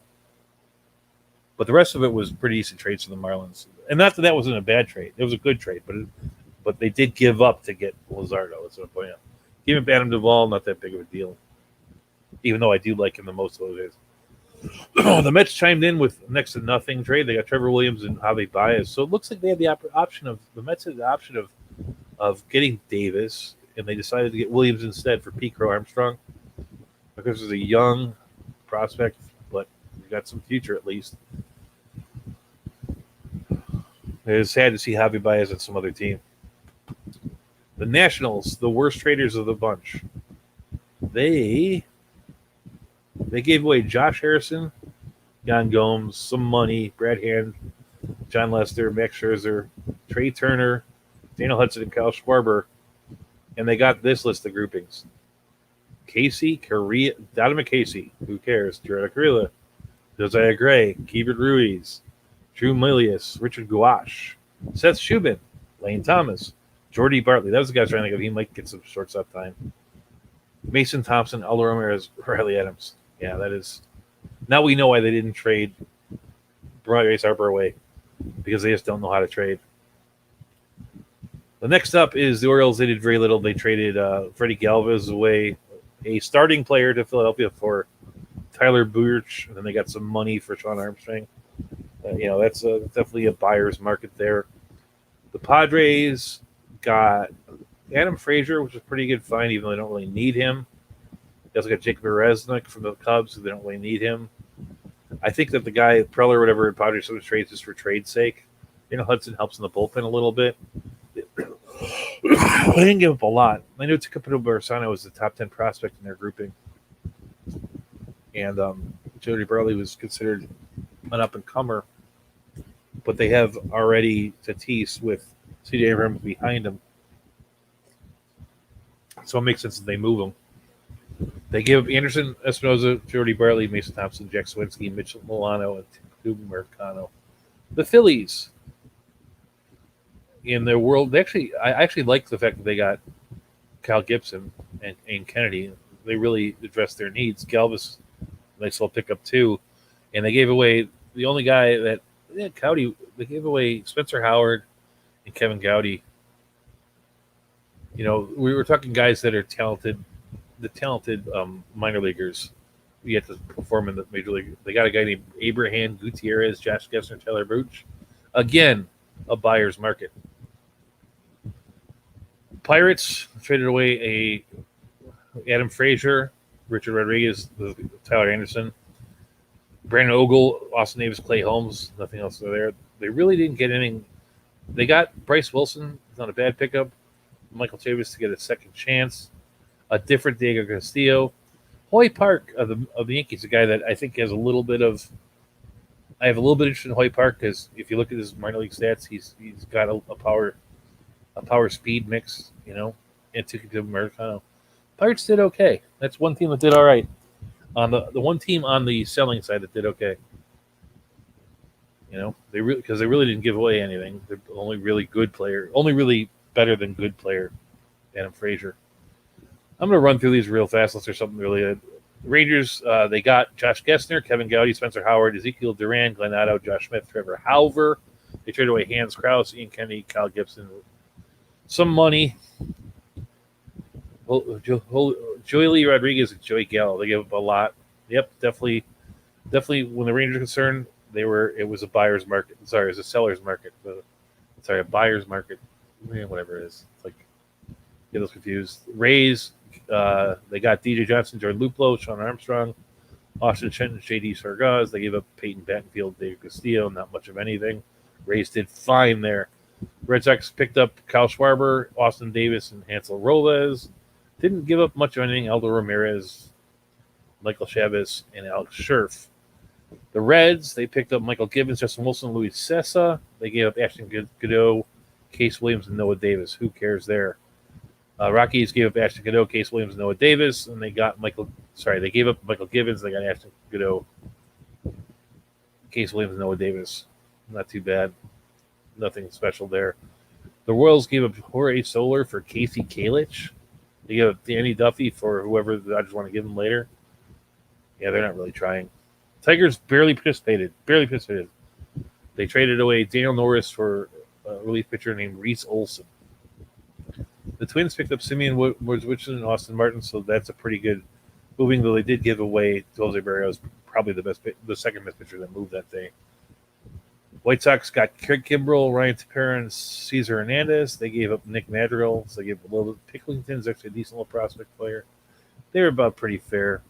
but the rest of it was pretty decent trades for the Marlins. And not that that wasn't a bad trade; it was a good trade. But they did give up to get Luzardo. That's what I'm pointing out. Giving Adam Duvall, not that big of a deal, even though I do like him the most of those days. The Mets chimed in with next to nothing trade. They got Trevor Williams and Javi Baez. So it looks like they had the option of the Mets had the option of getting Davis, and they decided to get Williams instead for Pete Crow Armstrong because he's a young prospect, but he's got some future at least. It's sad to see Javi Baez on some other team. The Nationals, the worst traders of the bunch. They gave away Josh Harrison, Jan Gomes, some money, Brad Hand, John Lester, Max Scherzer, Trey Turner, Daniel Hudson, and Kyle Schwarber, and they got this list of groupings. Casey, Correa, Donovan Casey, who cares? Gerardo Carrilla, Josiah Gray, Keibert Ruiz, Drew Milius, Richard Gouache, Seth Shubin, Lane Thomas, Jordy Bartley. That was the guy I was trying to think of. He might get some shortstop time. Mason Thompson, Aldo Ramirez, Riley Adams. Yeah, that is. Now we know why they didn't trade Bryce Harper away, because they just don't know how to trade. The next up is the Orioles. They did very little. They traded Freddie Galvis away, a starting player to Philadelphia for Tyler Burch, and then they got some money for Sean Armstrong. That's definitely a buyer's market there. The Padres got Adam Frazier, which is a pretty good find, even though they don't really need him. They also got Jake Bereznik from the Cubs, who they don't really need him. I think that the guy, Preller or whatever, in Padres some trades just for trade's sake. Hudson helps in the bullpen a little bit. They didn't give up a lot. I know Tecupito Barsano was the top 10 prospect in their grouping. And Jody Burley was considered an up-and-comer. But they have already Tatis with C.J. Abrams behind him. So it makes sense that they move him. They give Anderson, Espinoza, Jordy Bartley, Mason Thompson, Jack Swinsky, Mitchell Milano, and Tim Mercano. The Phillies, in their world, I actually like the fact that they got Kyle Gibson and Kennedy. They really addressed their needs. Galvis, nice little pickup too. And they gave away the only guy that Gowdy. They gave away Spencer Howard and Kevin Gowdy. We were talking guys that are talented. The talented minor leaguers yet to perform in the major league. They got a guy named Abraham Gutierrez, Josh Gessner, Tyler Booch. Again, a buyer's market. Pirates traded away Adam Frazier, Richard Rodriguez, Tyler Anderson, Brandon Ogle, Austin Davis, Clay Holmes. Nothing else there. They really didn't get anything. They got Bryce Wilson. It's not a bad pickup. Michael Chavis to get a second chance. A different Diego Castillo. Hoy Park of the Yankees, a guy that I think has a little bit of. I have a little bit of interest in Hoy Park because if you look at his minor league stats, he's got a power speed mix, and to Americano. Pirates did okay. That's one team that did all right. On the one team on the selling side that did okay. They really didn't give away anything. They're only really good player, only really better than good player, Adam Frazier. I'm going to run through these real fast unless there's something really good. Rangers, they got Josh Gessner, Kevin Gowdy, Spencer Howard, Ezekiel Duran, Glenn Otto, Josh Smith, Trevor Hauver. They traded away Hans Krause, Ian Kennedy, Kyle Gibson. Some money. Joey Lee Rodriguez and Joey Gallo. They gave up a lot. Yep, definitely. When the Rangers are concerned, it was a buyer's market. Sorry, it was a seller's market. A buyer's market. Whatever it is. It's like, get those confused. Rays, they got DJ Johnson, Jordan Luplow, Sean Armstrong, Austin Shenton, J.D. Sargaz. They gave up Peyton Battenfield, Dave Castillo, not much of anything. Rays did fine there. Red Sox picked up Kyle Schwarber, Austin Davis, and Hansel Robles. Didn't give up much of anything. Aldo Ramirez, Michael Chavez, and Alex Scherf. The Reds, they picked up Michael Gibbons, Justin Wilson, Luis Sessa. They gave up Ashton Godot, Case Williams, and Noah Davis. Who cares there? Rockies gave up Ashton Goudeau, Case Williams, Noah Davis, and they got They gave up Michael Givens. They got Ashton Goudeau, Case Williams, Noah Davis. Not too bad. Nothing special there. The Royals gave up Jorge Soler for Casey Kalich. They gave up Danny Duffy for whoever the Dodgers want to give him later. Yeah, they're not really trying. Tigers barely participated. They traded away Daniel Norris for a relief pitcher named Reese Olson. The Twins picked up Simeon Woods-Richardson and Austin Martin, so that's a pretty good moving, though they did give away Jose Barrios, probably the second best pitcher that moved that day. White Sox got Craig Kimbrell, Ryan Tepera, and Cesar Hernandez. They gave up Nick Madrigal, so they gave a little bit. Picklington's actually a decent little prospect player. They were about pretty fair.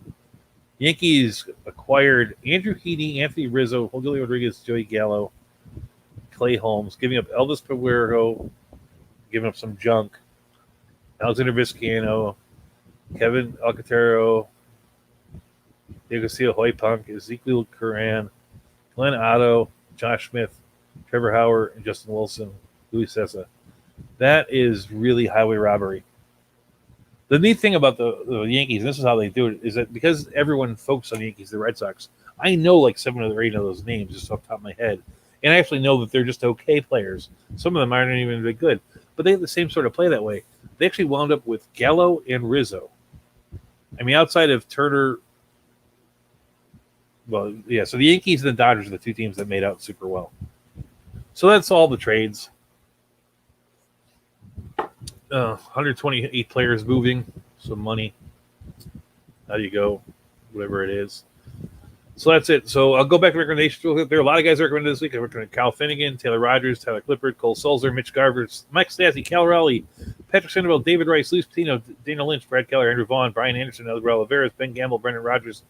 Yankees acquired Andrew Heaney, Anthony Rizzo, Julio Rodriguez, Joey Gallo, Clay Holmes, giving up Elvis Peguero, giving up some junk, Alexander Vizcaino, Kevin Alcantara, Diego Hoy-Punk, Ezekiel Curran, Glenn Otto, Josh Smith, Trevor Howard, and Justin Wilson, Luis Cessa. That is really highway robbery. The neat thing about the Yankees, and this is how they do it, is that because everyone focuses on the Yankees, the Red Sox, I know like 7 or 8 of those names just off the top of my head. And I actually know that they're just okay players. Some of them aren't even very good. But they have the same sort of play that way. They actually wound up with Gallo and Rizzo. I mean, outside of Turner, well, yeah, so the Yankees and the Dodgers are the two teams that made out super well. So that's all the trades. 128 players moving, some money. How do you go? Whatever it is. So that's it. So I'll go back to recommendations. There are a lot of guys recommended this week. I recommended Kyle Finnegan, Taylor Rogers, Tyler Clippard, Cole Sulzer, Mitch Garver, Mike Stassi, Cal Raleigh, Patrick Sandoval, David Rice, Luis Patino, Dana Lynch, Brad Keller, Andrew Vaughn, Brian Anderson, Edgar Oliveras, Ben Gamble, Brendan Rodgers,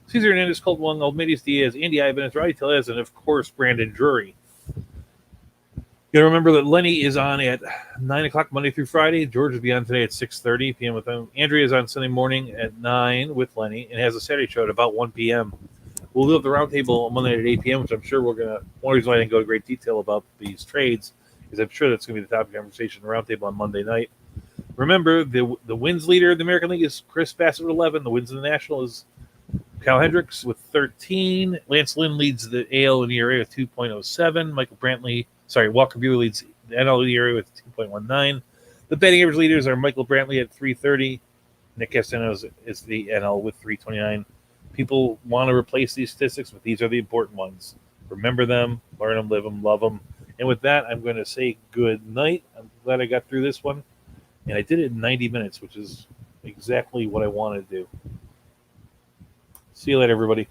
Cesar Hernandez, Colt Wong, Almeidas Diaz, Andy Ibanez, Roddy Tellez, and of course Brandon Drury. You got to remember that Lenny is on at 9 o'clock Monday through Friday. George will be on today at 6:30 p.m. with him. Andrea is on Sunday morning at 9 with Lenny and has a Saturday show at about 1 p.m. We'll do up the roundtable on Monday at 8 p.m., which I'm sure we're going to. One reason why I didn't go into great detail about these trades is I'm sure that's going to be the topic of conversation roundtable on Monday night. Remember, the wins leader in the American League is Chris Bassett with 11. The wins in the National is Kyle Hendricks with 13. Lance Lynn leads the AL in the ERA with 2.07. Walker Buehler leads the NL ERA with 2.19. The batting average leaders are Michael Brantley at 330. Nick Castellanos is the NL with 329. People want to replace these statistics, but these are the important ones. Remember them, learn them, live them, love them. And with that, I'm going to say good night. I'm glad I got through this one. And I did it in 90 minutes, which is exactly what I wanted to do. See you later, everybody.